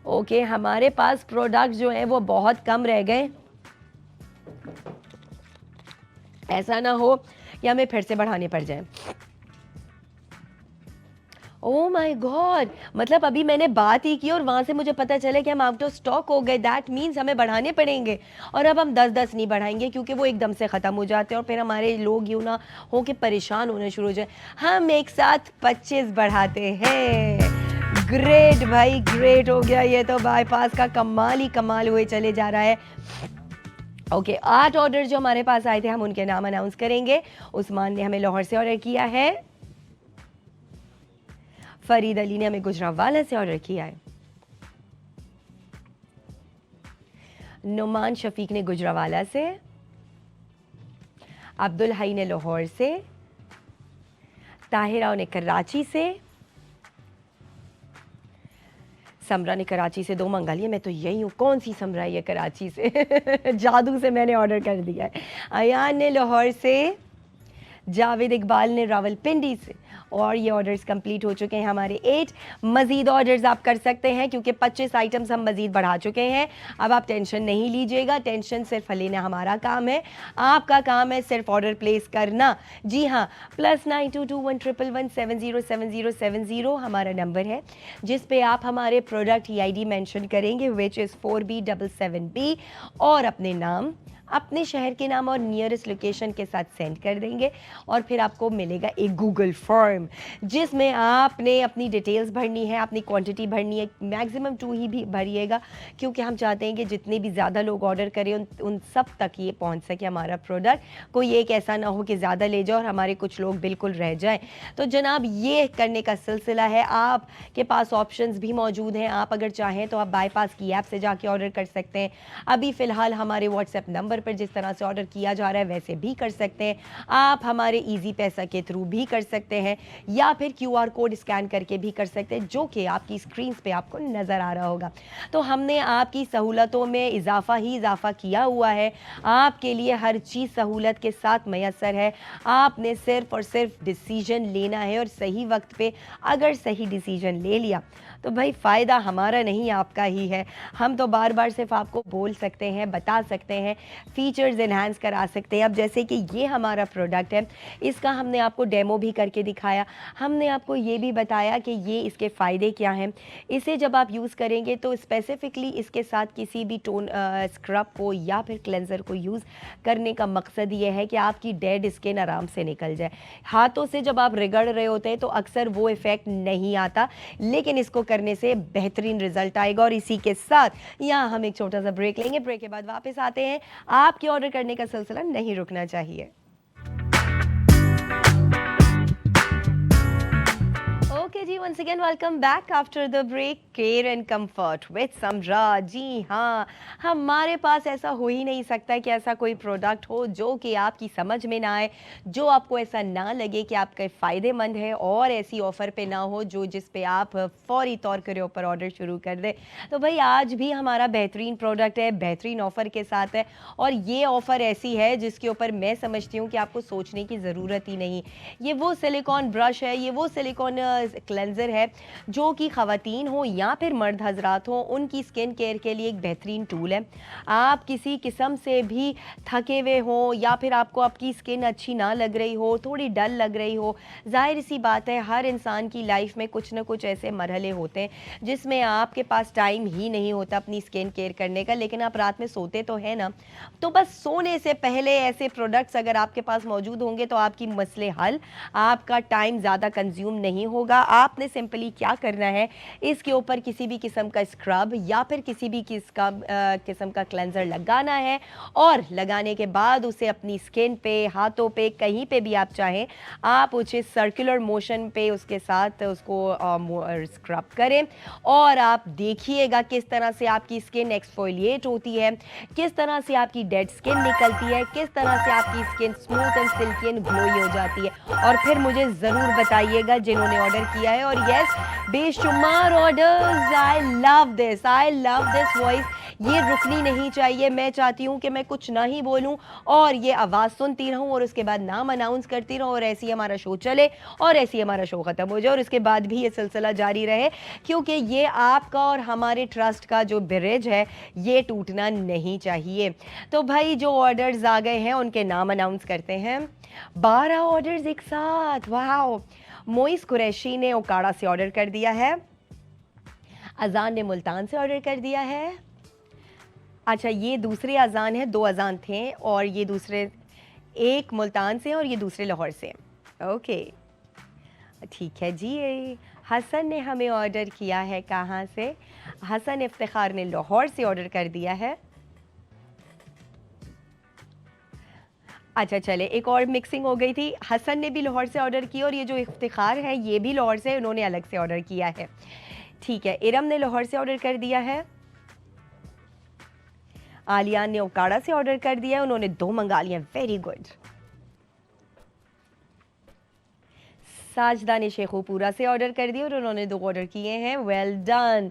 ओके, हमारे पास प्रोडक्ट जो हैं वो बहुत कम रह गए। ऐसा ना हो कि हमें फिर से बढ़ाने पड़ जाए। ओह माय गॉड, मतलब अभी मैंने बात ही की और वहाँ से मुझे पता चला कि हम आउट ऑफ स्टॉक हो गए। दैट मीन्स हमें बढ़ाने पड़ेंगे। और अब हम 10-10 नहीं बढ़ाएंगे क्योंकि वो एकदम से ख़त्म हो जाते हैं और फिर हमारे लोग यूँ ना हो कि परेशान होने शुरू हो जाए। हम एक साथ 25 बढ़ाते हैं। ग्रेट भाई, ग्रेट हो गया। ये तो बाईपास का कमाल ही कमाल हुए चले जा रहा है। ओके, 8 ऑर्डर जो हमारे पास आए थे हम उनके नाम अनाउंस करेंगे। उस्मान ने हमें लाहौर से ऑर्डर किया है, फरीद अली ने हमें गुजरांवाला से ऑर्डर किया है, नुमान शफीक ने गुजरांवाला से, अब्दुल हई ने लाहौर से, ताहिरा ने कराची से, समरा ने कराची से 2 मंगा लिए। मैं तो यही हूँ, कौन सी समरा है ये कराची से जादू से मैंने ऑर्डर कर दिया है। अयान ने लाहौर से, जावेद इकबाल ने रावलपिंडी से। और ये ऑर्डर्स कंप्लीट हो चुके हैं हमारे 8। मज़ीद ऑर्डर्स आप कर सकते हैं क्योंकि 25 आइटम्स हम मज़ीद बढ़ा चुके हैं। अब आप टेंशन नहीं लीजिएगा, टेंशन सिर्फ लेना हमारा काम है, आपका काम है सिर्फ ऑर्डर प्लेस करना। जी हाँ, +922111707070 हमारा नंबर है जिस पे आप हमारे प्रोडक्ट EID मेंशन करेंगे, विच इज़ 4B77B, और अपने नाम, अपने शहर के नाम और नियरेस्ट लोकेशन के साथ सेंड कर देंगे। और फिर आपको मिलेगा एक गूगल फॉर्म जिसमें आपने अपनी डिटेल्स भरनी है, अपनी क्वांटिटी भरनी है। मैक्सिमम 2 ही भी भरिएगा क्योंकि हम चाहते हैं कि जितने भी ज़्यादा लोग ऑर्डर करें उन सब तक ये पहुंच सके हमारा प्रोडक्ट। कोई एक ऐसा ना हो कि ज़्यादा ले जाओ और हमारे कुछ लोग बिल्कुल रह जाएँ। तो जनाब, ये करने का सिलसिला है। आपके पास ऑप्शंस भी मौजूद हैं। आप अगर चाहें तो आप बाईपास की ऐप से जाके ऑर्डर कर सकते हैं। अभी फ़िलहाल हमारे व्हाट्सएप नंबर पर जिस तरह से ऑर्डर किया जा रहा है वैसे भी कर सकते हैं। आप हमारे ईजी पैसा के थ्रू भी कर सकते हैं या फिर क्यूआर कोड स्कैन करके भी कर सकते हैं, जो कि आपकी स्क्रीन पे आपको नज़र आ रहा होगा। तो हमने आपकी सहूलतों में इजाफा किया हुआ है। आपके लिए हर चीज़ सहूलत के साथ मैसर है। आपने सिर्फ और सिर्फ डिसीजन लेना है और सही वक्त पे अगर सही डिसीजन ले लिया तो भाई फ़ायदा हमारा नहीं आपका ही है। हम तो बार बार सिर्फ आपको बोल सकते हैं, बता सकते हैं, फीचर्स इन्हांस करा सकते हैं। अब जैसे कि ये हमारा प्रोडक्ट है, इसका हमने आपको डेमो भी करके दिखाया। हमने आपको ये भी बताया कि ये इसके फ़ायदे क्या हैं। इसे जब आप यूज़ करेंगे तो स्पेसिफ़िकली इसके साथ किसी भी टोन स्क्रब को या फिर क्लेंज़र को यूज़ करने का मकसद ये है कि आपकी डेड स्किन आराम से निकल जाए। हाथों से जब आप रगड़ रहे होते हैं तो अक्सर वो इफ़ेक्ट नहीं आता, लेकिन इसको करने से बेहतरीन रिजल्ट आएगा। और इसी के साथ यहाँ हम एक छोटा सा ब्रेक लेंगे। ब्रेक के बाद वापस आते हैं। आपके ऑर्डर करने का सिलसिला नहीं रुकना चाहिए। ओके जी, once again welcome back after the break. Care and comfort with Samra. जी हाँ, हमारे पास ऐसा हो ही नहीं सकता कि ऐसा कोई प्रोडक्ट हो जो कि आपकी समझ में ना आए, जो आपको ऐसा ना लगे कि आपके फ़ायदेमंद है, और ऐसी ऑफ़र पे ना हो जो जिस पे आप फौरी तौर के ऊपर ऑर्डर शुरू कर दें। तो भाई आज भी हमारा बेहतरीन प्रोडक्ट है, बेहतरीन ऑफ़र के साथ है, और ये ऑफ़र ऐसी है जिसके ऊपर मैं समझती हूँ कि आपको सोचने की ज़रूरत ही नहीं। ये वो सिलिकॉन ब्रश है, ये वो सिलिकॉन क्लेंजर है जो कि ख़वातीन हो या फिर मर्द हजरात हो, उनकी स्किन केयर के लिए एक बेहतरीन टूल है। आप किसी किस्म से भी थके हुए हो या फिर आपको आपकी स्किन अच्छी ना लग रही हो, थोड़ी डल लग रही हो, जाहिर सी बात है हर इंसान की लाइफ में कुछ ना कुछ ऐसे मरहले होते हैं जिसमें आपके पास टाइम ही नहीं होता अपनी स्किन केयर करने का, लेकिन आप रात में सोते तो है ना। तो बस सोने से पहले ऐसे प्रोडक्ट्स अगर आपके पास मौजूद होंगे तो आपकी मसले हल, आपका टाइम ज़्यादा कंज्यूम नहीं होगा। आपने सिंपली क्या करना है, इसके ऊपर किसी भी किस्म का स्क्रब या फिर किसी भी किस्म का क्लेंजर लगाना है, और लगाने के बाद उसे अपनी स्किन पे, हाथों पे, कहीं पे भी आप चाहें आप उसे सर्कुलर मोशन पे उसके साथ उसको स्क्रब करें, और आप देखिएगा किस तरह से आपकी स्किन एक्सफोलिएट होती है, किस तरह से आपकी डेड स्किन निकलती है, किस तरह से आपकी skin smooth and silkie and glowy हो जाती है। और फिर मुझे ज़रूर बताइएगा जिन्होंने ऑर्डर किया है। और यस, बेशुमार orders, I love this voice. ये रुकनी नहीं चाहिए। मैं चाहती हूँ कि मैं कुछ ना ही बोलूँ और ये आवाज़ सुनती रहूँ और उसके बाद नाम अनाउंस करती रहूँ, और ऐसे ही हमारा शो चले और ऐसे ही हमारा शो ख़त्म हो जाए, और उसके बाद भी ये सिलसिला जारी रहे, क्योंकि ये आपका और हमारे ट्रस्ट का जो ब्रिज है ये टूटना नहीं चाहिए। तो भाई जो ऑर्डर्स आ गए हैं उनके नाम अनाउंस करते हैं। 12 ऑर्डर्स एक साथ, वाह। मोइस कुरैशी ने ओकाड़ा से ऑर्डर कर दिया है। अजान ने मुल्तान से ऑर्डर कर दिया है। अच्छा, ये दूसरे अजान है, 2 अजान थे, और ये दूसरे, एक मुल्तान से और ये दूसरे लाहौर से। ओके, ठीक है जी। हसन ने हमें ऑर्डर किया है, कहाँ से? हसन इफ्तिखार ने लाहौर से ऑर्डर कर दिया है। अच्छा चले, एक और मिक्सिंग हो गई थी। हसन ने भी लाहौर से ऑर्डर किया, और ये जो इफ्तिखार है ये भी लाहौर से, उन्होंने अलग से ऑर्डर किया है। ठीक है, इरम ने लाहौर से ऑर्डर कर दिया है। आलियान ने ओकाड़ा से ऑर्डर कर दिया है, उन्होंने 2 मंगा लिया, वेरी गुड। साजदा ने शेखुपुरा से ऑर्डर कर दिया और उन्होंने 2 ऑर्डर किए हैं, वेल डन।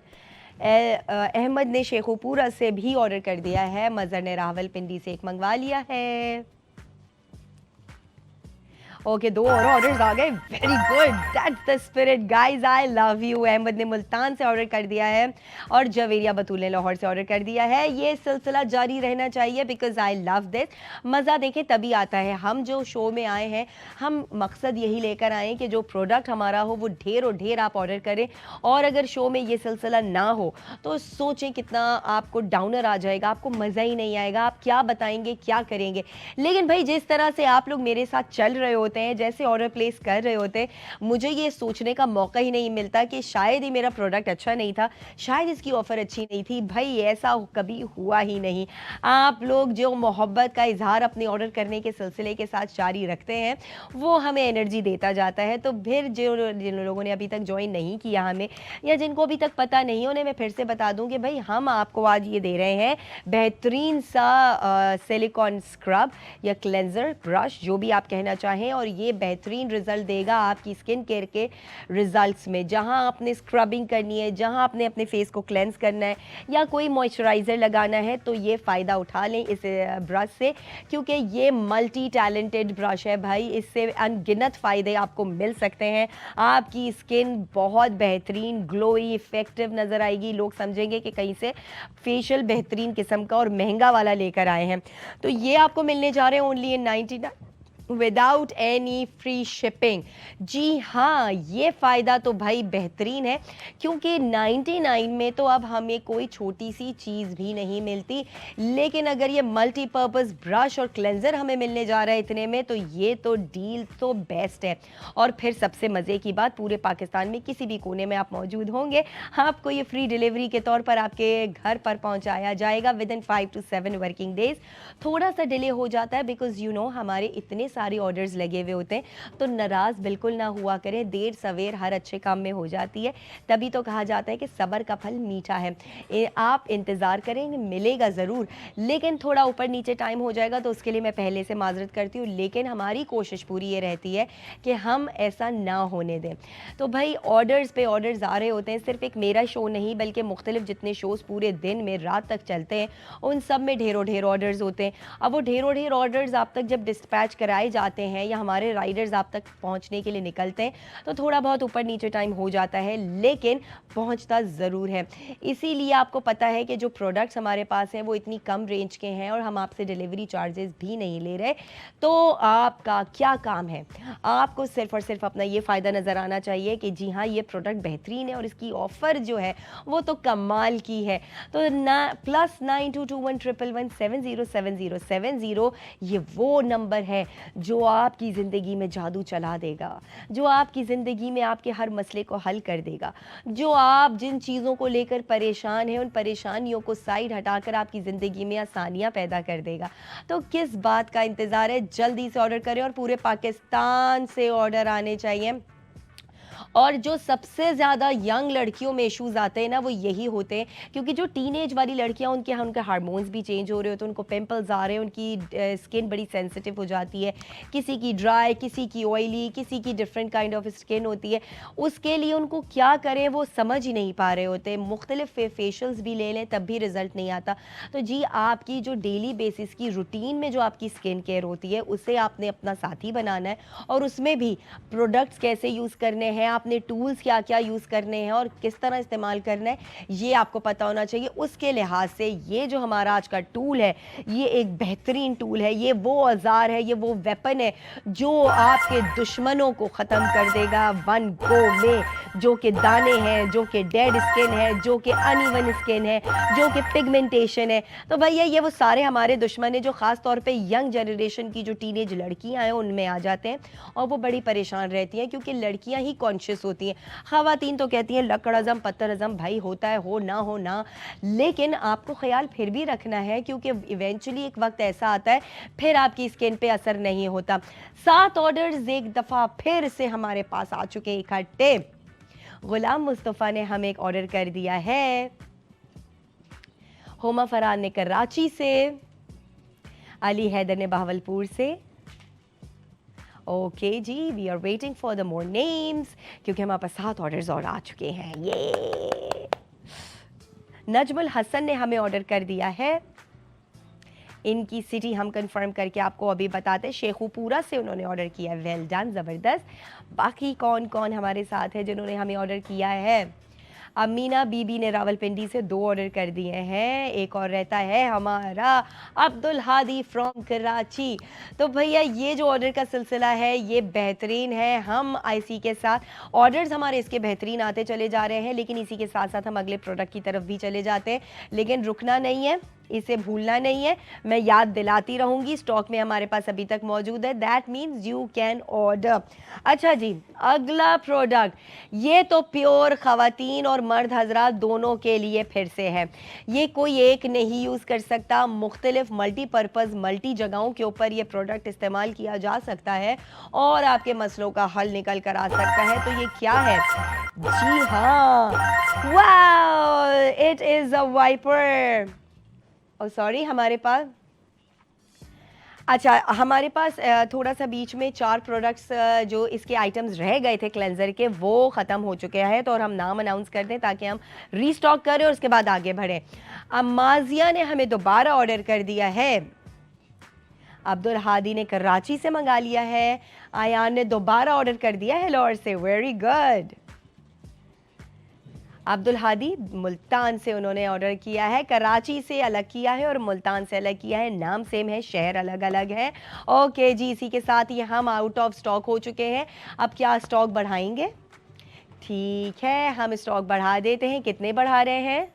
अहमद ने शेखुपुरा से भी ऑर्डर कर दिया है। मज़र ने रावलपिंडी से एक मंगवा लिया है। ओके, 2 और ऑर्डर्स आ गए, very good, that's the spirit guys, I love you. Ahmed ने मुल्तान से ऑर्डर कर दिया है और जवेरिया बतूल ने लाहौर से ऑर्डर कर दिया है। ये सिलसिला जारी रहना चाहिए, बिकॉज आई लव दिस। मज़ा देखें तभी आता है। हम जो शो में आए हैं, हम मकसद यही लेकर आए कि जो प्रोडक्ट हमारा हो वो ढेर और ढेर आप ऑर्डर करें, और अगर शो में ये सिलसिला ना हो तो सोचें कितना आपको डाउनर आ जाएगा, आपको मज़ा ही नहीं आएगा, आप क्या बताएंगे, क्या करेंगे। लेकिन भाई जिस तरह से आप लोग मेरे साथ चल रहे होते होते हैं, जैसे ऑर्डर प्लेस कर रहे होते हैं, मुझे ये सोचने का मौका ही नहीं मिलता कि शायद ही मेरा प्रोडक्ट अच्छा नहीं था, शायद इसकी ऑफ़र अच्छी नहीं थी। भाई ऐसा कभी हुआ ही नहीं। आप लोग जो मोहब्बत का इज़हार अपने ऑर्डर करने के सिलसिले के साथ जारी रखते हैं, वो हमें एनर्जी देता जाता है। तो फिर जो जिन लोगों ने अभी तक जॉइन नहीं किया हमें, या जिनको अभी तक पता नहीं, उन्हें मैं फिर से बता दूं कि भाई हम आपको आज ये दे रहे हैं बेहतरीन सा सिलिकॉन स्क्रब या क्लेंजर ब्रश, जो भी आप कहना चाहें, और ये बेहतरीन रिजल्ट देगा आपकी स्किन केयर के रिजल्ट्स में। जहां आपने स्क्रबिंग करनी है, जहां आपने अपने फेस को क्लेंस करना है या कोई मॉइस्चराइज़र लगाना है, तो ये फ़ायदा उठा लें इस ब्रश से, क्योंकि ये मल्टी टैलेंटेड ब्रश है भाई। इससे अनगिनत फ़ायदे आपको मिल सकते हैं। आपकी स्किन बहुत बेहतरीन ग्लोई इफ़ेक्टिव नज़र आएगी। लोग समझेंगे कि कहीं से फेशियल बेहतरीन किस्म का और महंगा वाला लेकर आए हैं। तो ये आपको मिलने जा रहे हैं only in 99 without any free shipping. जी हाँ, ये फ़ायदा तो भाई बेहतरीन है, क्योंकि 99 में तो अब हमें कोई छोटी सी चीज़ भी नहीं मिलती, लेकिन अगर ये मल्टीपर्पज़ ब्रश और क्लेंजर हमें मिलने जा रहा है इतने में, तो ये तो डील तो बेस्ट है। और फिर सबसे मज़े की बात, पूरे पाकिस्तान में किसी भी कोने में आप मौजूद होंगे, आपको ये फ्री डिलीवरी के तौर पर आपके घर पर पहुँचाया जाएगा with in 5 to 7 working days. थोड़ा सा डिले हो जाता है बिकॉज़ यू नो हमारे इतने सारे ऑर्डर्स लगे हुए होते हैं, तो नाराज़ बिल्कुल ना हुआ करें। देर सवेर हर अच्छे काम में हो जाती है, तभी तो कहा जाता है कि सब्र का फल मीठा है। आप इंतज़ार करेंगे, मिलेगा ज़रूर, लेकिन थोड़ा ऊपर नीचे टाइम हो जाएगा, तो उसके लिए मैं पहले से माजरत करती हूँ। लेकिन हमारी कोशिश पूरी ये रहती है कि हम ऐसा ना होने दें। तो भाई ऑर्डर्स पे ऑर्डर्स आ रहे होते हैं, सिर्फ एक मेरा शो नहीं बल्कि मुख्तलिफ जितने शोज़ पूरे दिन में रात तक चलते हैं, उन सब में ढेरों ढेर ऑर्डर्स होते हैं। अब वो ढेरों ढेर ऑर्डर्स आप तक जब डिस्पैच कराए जाते हैं या हमारे राइडर्स आप तक पहुंचने के लिए निकलते हैं, तो थोड़ा बहुत ऊपर नीचे टाइम हो जाता है, लेकिन पहुंचता ज़रूर है। इसीलिए आपको पता है कि जो प्रोडक्ट्स हमारे पास हैं वो इतनी कम रेंज के हैं और हम आपसे डिलीवरी चार्जेस भी नहीं ले रहे। तो आपका क्या काम है, आपको सिर्फ और सिर्फ अपना ये फ़ायदा नज़र आना चाहिए कि जी हाँ, ये प्रोडक्ट बेहतरीन है और इसकी ऑफ़र जो है वो तो कमाल की है। तो ना +922111707070 ये वो नंबर है जो आपकी ज़िंदगी में जादू चला देगा, जो आपकी ज़िंदगी में आपके हर मसले को हल कर देगा, जो आप जिन चीज़ों को लेकर परेशान हैं उन परेशानियों को साइड हटाकर आपकी ज़िंदगी में आसानियाँ पैदा कर देगा। तो किस बात का इंतज़ार है, जल्दी से ऑर्डर करें और पूरे पाकिस्तान से ऑर्डर आने चाहिए। और जो सबसे ज़्यादा यंग लड़कियों में इश्यूज़ आते हैं ना, वो यही होते हैं, क्योंकि जो टीनेज वाली लड़कियां, उनके हार्मोन्स भी चेंज हो रहे होते हैं, उनको पिंपल्स आ रहे हैं, उनकी स्किन बड़ी सेंसिटिव हो जाती है, किसी की ड्राई, किसी की ऑयली, किसी की डिफरेंट काइंड ऑफ स्किन होती है। उसके लिए उनको क्या करें वो समझ ही नहीं पा रहे होते। मुख्तलिफ फेशियल्स भी ले लें तब भी रिजल्ट नहीं आता। तो जी, आपकी जो डेली बेसिस की रूटीन में जो आपकी स्किन केयर होती है, उसे आपने अपना साथी बनाना है, और उसमें भी प्रोडक्ट्स कैसे यूज़ करने हैं, आपने टूल्स क्या क्या यूज़ करने हैं और किस तरह इस्तेमाल करना है, ये आपको पता होना चाहिए। उसके लिहाज से ये जो हमारा आज का टूल है, ये एक बेहतरीन टूल है। ये वो औजार है, ये वो वेपन है जो आपके दुश्मनों को ख़त्म कर देगा वन गो में। जो कि दाने हैं, जो कि डेड स्किन है, जो कि अनइवन स्किन है, जो कि पिगमेंटेशन है, तो भैया ये वो सारे हमारे दुश्मन हैं जो ख़ास तौर पे यंग जनरेशन की जो टीनेज लड़कियां हैं उनमें आ जाते हैं, और वो बड़ी परेशान रहती हैं, क्योंकि लड़कियां ही कॉन्शियस होती हैं। ख़वातीन तो कहती हैं लकड़ अज़म पत्थर अज़म, भाई होता है, हो ना, लेकिन आपको ख्याल फिर भी रखना है, क्योंकि इवेंचुअली एक वक्त ऐसा आता है फिर आपकी स्किन पे असर नहीं होता। 7 ऑर्डर्स एक दफ़ा फिर से हमारे पास आ चुके इकट्ठे। गुलाम मुस्तफ़ा ने हमें एक ऑर्डर कर दिया है, होमा फरहान ने कराची से, अली हैदर ने बहावलपुर से। ओके जी, we are waiting for the more names, क्योंकि हमारे पास 7 ऑर्डर्स और आ चुके हैं। ये नजमुल हसन ने हमें ऑर्डर कर दिया है, इनकी सिटी हम कंफर्म करके आपको अभी बताते हैं। शेखुपुरा से उन्होंने ऑर्डर किया, वेल डन, ज़बरदस्त। बाकी कौन कौन हमारे साथ है जिन्होंने हमें ऑर्डर किया है? अमीना बीबी ने रावलपिंडी से 2 ऑर्डर कर दिए हैं। एक और रहता है हमारा अब्दुल हादी फ्रॉम कराची। तो भैया ये जो ऑर्डर का सिलसिला है ये बेहतरीन है। हम आईसी के साथ ऑर्डर्स हमारे इसके बेहतरीन आते चले जा रहे हैं, लेकिन इसी के साथ साथ हम अगले प्रोडक्ट की तरफ भी चले जाते हैं। लेकिन रुकना नहीं है, इसे भूलना नहीं है, मैं याद दिलाती रहूंगी। स्टॉक में हमारे पास अभी तक मौजूद है, that means you can order. अच्छा जी, अगला प्रोडक्ट ये तो प्योर खवातीन और मर्द हजरात दोनों के लिए फिर से है। ये कोई एक नहीं यूज़ कर सकता, मुख्तलिफ मल्टीपर्पज़ मल्टी जगहों के ऊपर ये प्रोडक्ट इस्तेमाल किया जा सकता है और आपके मसलों का हल निकल कर आ सकता है। तो ये क्या है? जी हाँ, wow, it is a wiper. और सॉरी, हमारे पास अच्छा, हमारे पास थोड़ा सा बीच में 4 प्रोडक्ट्स जो इसके आइटम्स रह गए थे क्लेंजर के, वो ख़त्म हो चुके हैं। तो और हम नाम अनाउंस कर दें ताकि हम रीस्टॉक करें और उसके बाद आगे बढ़ें। अब माजिया ने हमें दोबारा ऑर्डर कर दिया है, अब्दुल हादी ने कराची से मंगा लिया है, आयान ने दोबारा ऑर्डर कर दिया है लाहौर से। Very good. अब्दुल हादी मुल्तान से उन्होंने ऑर्डर किया है, कराची से अलग किया है और मुल्तान से अलग किया है। नाम सेम है, शहर अलग अलग है। ओके जी, इसी के साथ ही हम आउट ऑफ स्टॉक हो चुके हैं। अब क्या स्टॉक बढ़ाएंगे? ठीक है, हम स्टॉक बढ़ा देते हैं। कितने बढ़ा रहे हैं?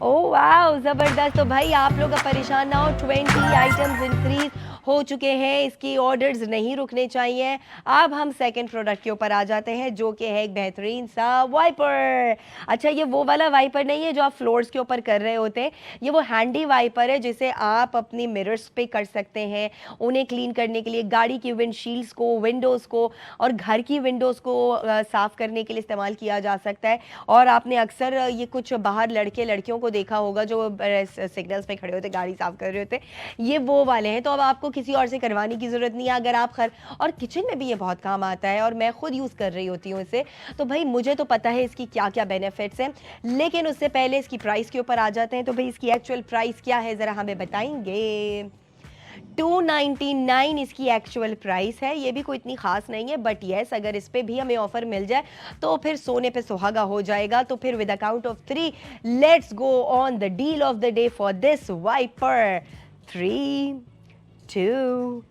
ओह वाह, ज़बरदस्त। तो भाई आप लोग अब परेशान ना हो, 20 आइटम्स इंक्रीज हो चुके हैं। इसकी ऑर्डर्स नहीं रुकने चाहिए। अब हम सेकंड प्रोडक्ट के ऊपर आ जाते हैं, जो कि है एक बेहतरीन सा वाइपर। अच्छा, ये वो वाला वाइपर नहीं है जो आप फ्लोर्स के ऊपर कर रहे होते हैं, ये वो हैंडी वाइपर है जिसे आप अपनी मिरर्स पे कर सकते हैं, उन्हें क्लीन करने के लिए, गाड़ी की विंडशील्ड्स को, विंडोज़ को और घर की विंडोज़ को साफ़ करने के लिए इस्तेमाल किया जा सकता है। और आपने अक्सर ये कुछ बाहर लड़के लड़कियों को देखा होगा जो सिग्नल्स पे खड़े होते, गाड़ी साफ़ कर रहे होते, ये वो वाले हैं। तो अब आपको किसी और से करवाने की ज़रूरत नहीं है। अगर आप और किचन में भी ये बहुत काम आता है और मैं खुद यूज़ कर रही होती हूँ इसे, तो भाई मुझे तो पता है इसकी क्या क्या बेनिफिट्स हैं। लेकिन उससे पहले इसकी प्राइस के ऊपर आ जाते हैं। तो भाई इसकी एक्चुअल प्राइस क्या है, ज़रा हमें बताएंगे? 299 इसकी एक्चुअल प्राइस है। ये भी कोई इतनी खास नहीं है, बट येस, अगर इस पे भी हमें ऑफर मिल जाए तो फिर सोने पे सुहागा हो जाएगा। तो फिर with a count of 3, let's go on the deal of the day for this wiper. 3, 2,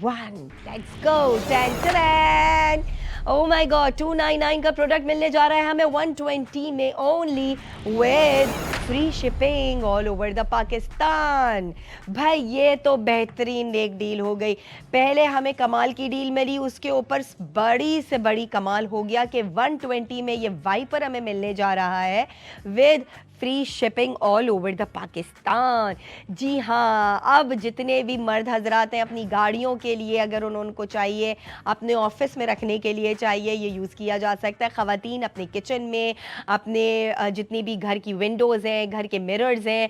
1, let's go. Ten, oh my god, 299 का प्रोडक्ट मिलने जा रहा है हमें 120 में only, with free shipping all over the Pakistan. भाई ये तो बेहतरीन एक डील हो गई। पहले हमें कमाल की डील मिली, उसके ऊपर बड़ी से बड़ी कमाल हो गया कि 120 में ये वाइपर हमें मिलने जा रहा है with free shipping all over the Pakistan. जी हाँ, अब जितने भी मर्द हजरात हैं अपनी गाड़ियों के लिए, अगर उनको चाहिए, अपने ऑफिस में रखने के लिए चाहिए, ये यूज़ किया जा सकता है। ख़वातीन अपने किचन में, अपने जितनी भी घर की विंडोज़ हैं, घर के मिरर्स हैं,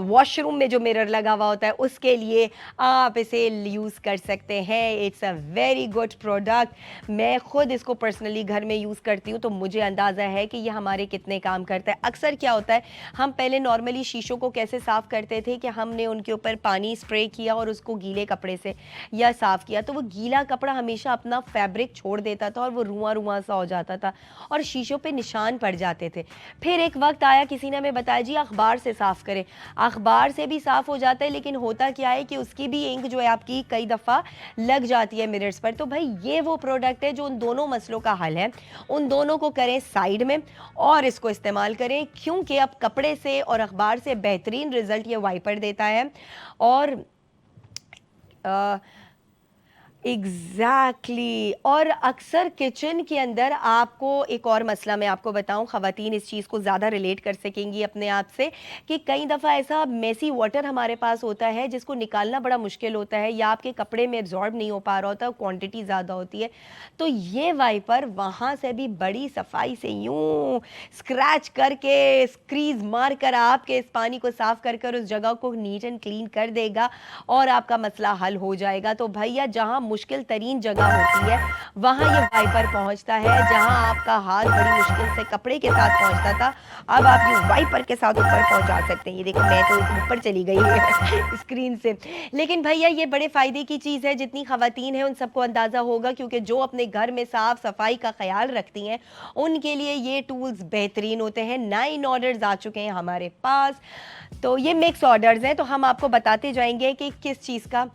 वॉशरूम में जो मिरर लगा हुआ होता है उसके लिए आप इसे यूज़ कर सकते हैं। It's a very good product. मैं ख़ुद इसको पर्सनली घर में यूज़ करती हूँ, तो मुझे अंदाज़ा है कि ये हमारे कितने काम करता है। अक्सर क्या होता है, हम पहले नॉर्मली शीशों को कैसे साफ़ करते थे कि हमने उनके ऊपर पानी स्प्रे किया और उसको गीले कपड़े से या साफ़ किया, तो वो गीला कपड़ा हमेशा अपना फैब्रिक छोड़ देता था और वो रुआं रुआं सा हो जाता था और शीशों पे निशान पड़ जाते थे। फिर एक वक्त आया, किसी ने हमें बताया जी अखबार से साफ़ करें। अखबार से भी साफ़ हो जाता है, लेकिन होता क्या है कि उसकी भी इंक जो है आपकी कई दफ़ा लग जाती है मिरर्स पर। तो भाई ये वो प्रोडक्ट है जो उन दोनों मसलों का हल है। उन दोनों को करें साइड में और इसको इस्तेमाल करें, क्योंकि अब कपड़े से और अखबार से बेहतरीन रिजल्ट ये वाइपर देता है। और एग्जैक्टली और अक्सर किचन के अंदर आपको एक और मसला मैं आपको बताऊं, ख़वातीन इस चीज़ को ज़्यादा रिलेट कर सकेंगी अपने आप से, कि कई दफ़ा ऐसा मेसी वाटर हमारे पास होता है जिसको निकालना बड़ा मुश्किल होता है, या आपके कपड़े में एब्जॉर्ब नहीं हो पा रहा होता, क्वांटिटी ज़्यादा होती है। तो ये वाइपर वहाँ से भी बड़ी सफाई से यूँ स्क्रैच करके, स्क्रीज मार कर आपके इस पानी को साफ़ कर उस जगह को नीट एंड क्लीन कर देगा और आपका मसला हल हो जाएगा। तो भैया जहाँ मुश्किल तरीन जगह होती है वहाँ ये वाइपर पहुँचता है। जहाँ आपका हाथ बड़ी मुश्किल से कपड़े के साथ पहुँचता था, अब आप ये वाइपर के साथ ऊपर पहुँचा सकते हैं। ये देखो मैं तो ऊपर चली गई है स्क्रीन से। लेकिन भैया ये बड़े फ़ायदे की चीज़ है, जितनी ख़वातीन हैं उन सबको अंदाज़ा होगा, क्योंकि जो अपने घर में साफ़ सफाई का ख्याल रखती हैं उनके लिए ये टूल्स बेहतरीन होते हैं। 9 ऑर्डर्स आ चुके हैं हमारे पास, तो ये मिक्स ऑर्डर्स हैं, तो हम आपको बताते जाएंगे कि किस चीज़ का।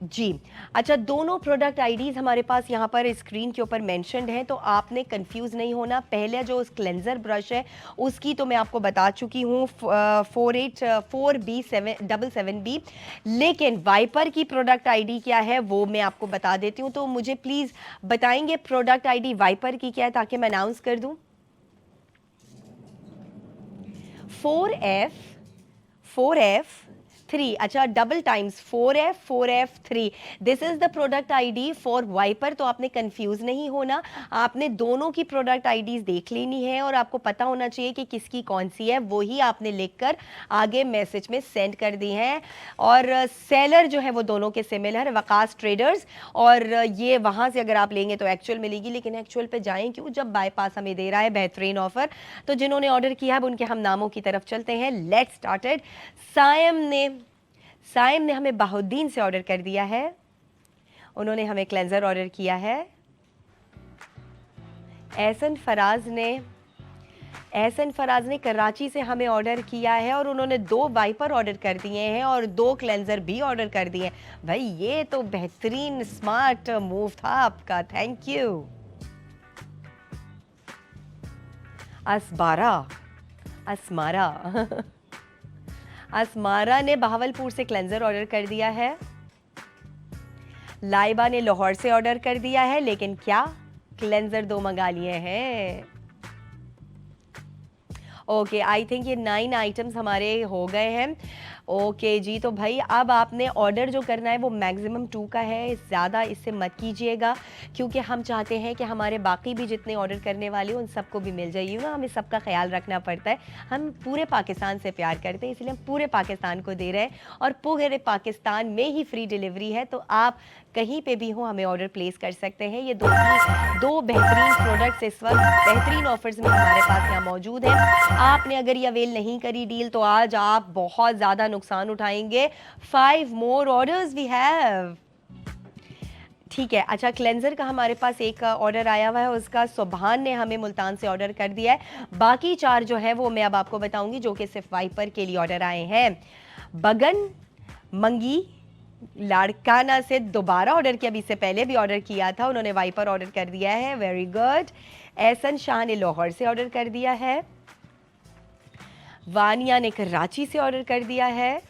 जी अच्छा, दोनों प्रोडक्ट आईडीज़ हमारे पास यहाँ पर स्क्रीन के ऊपर मेंशन्ड हैं, तो आपने कंफ्यूज नहीं होना। पहले जो क्लेंजर ब्रश है उसकी तो मैं आपको बता चुकी हूँ 484777B, लेकिन वाइपर की प्रोडक्ट आईडी क्या है वो मैं आपको बता देती हूँ। तो मुझे प्लीज़ बताएंगे प्रोडक्ट आईडी वाइपर की क्या है, ताकि मैं अनाउंस कर दूँ। 4F3, अच्छा double times 4F3, this is the product ID for wiper. तो आपने कंफ्यूज नहीं होना, आपने दोनों की प्रोडक्ट आईडीज देख लेनी है और आपको पता होना चाहिए कि किसकी कौन सी है। वही आपने लिखकर आगे मैसेज में सेंड कर दी है। और सेलर जो है वो दोनों के सिमिलर है, वकास ट्रेडर्स, और ये वहाँ से अगर आप लेंगे तो एक्चुअल मिलेगी, लेकिन एक्चुअल पे जाएं क्यों जब बाईपास हमें दे रहा है बेहतरीन ऑफर। तो जिन्होंने ऑर्डर किया है उनके हम नामों की तरफ चलते हैं। Let's started. साइम ने हमें बाहुद्दीन से ऑर्डर कर दिया है, उन्होंने हमें क्लेंजर ऑर्डर किया है। एहसन फराज ने कराची से हमें ऑर्डर किया है और उन्होंने 2 वाइपर ऑर्डर कर दिए हैं और 2 क्लेंजर भी ऑर्डर कर दिए हैं। भाई ये तो बेहतरीन स्मार्ट मूव था आपका, थैंक यू। असमारा ने बहावलपुर से क्लेंजर ऑर्डर कर दिया है। लाइबा ने लाहौर से ऑर्डर कर दिया है, लेकिन क्या क्लेंजर 2 मंगा लिए हैं। ओके, आई थिंक ये 9 आइटम्स हमारे हो गए हैं। ओके जी, तो भाई अब आपने ऑर्डर जो करना है वो मैक्सिमम 2 का है, ज़्यादा इससे मत कीजिएगा, क्योंकि हम चाहते हैं कि हमारे बाकी भी जितने ऑर्डर करने वाले उन सबको भी मिल जाइए ना। हमें सबका ख्याल रखना पड़ता है, हम पूरे पाकिस्तान से प्यार करते हैं, इसलिए हम पूरे पाकिस्तान को दे रहे हैं और पूरे पाकिस्तान में ही फ्री डिलीवरी है। तो आप कहीं पे भी हो हमें ऑर्डर प्लेस कर सकते हैं। ये दो बेहतरीन प्रोडक्ट्स इस वक्त बेहतरीन ऑफर्स में हमारे पास यहाँ मौजूद हैं। आपने अगर ये अवेल नहीं करी डील तो आज आप बहुत ज़्यादा नुकसान उठाएंगे। 5 मोर ऑर्डर्स वी हैव। ठीक है, अच्छा क्लेंजर का हमारे पास एक ऑर्डर आया हुआ है, उसका सुबहान ने हमें मुल्तान से ऑर्डर कर दिया है। बाकी 4 जो है वो मैं अब आपको बताऊंगी, जो कि सिर्फ वाइपर के लिए ऑर्डर आए हैं। बगन मंगी लाड़काना से दोबारा ऑर्डर किया, अभी से पहले भी ऑर्डर किया था, उन्होंने वाइपर ऑर्डर कर दिया है, वेरी गुड। एहसन शाह ने लाहौर से ऑर्डर कर दिया है। वानिया ने कराची से ऑर्डर कर दिया है।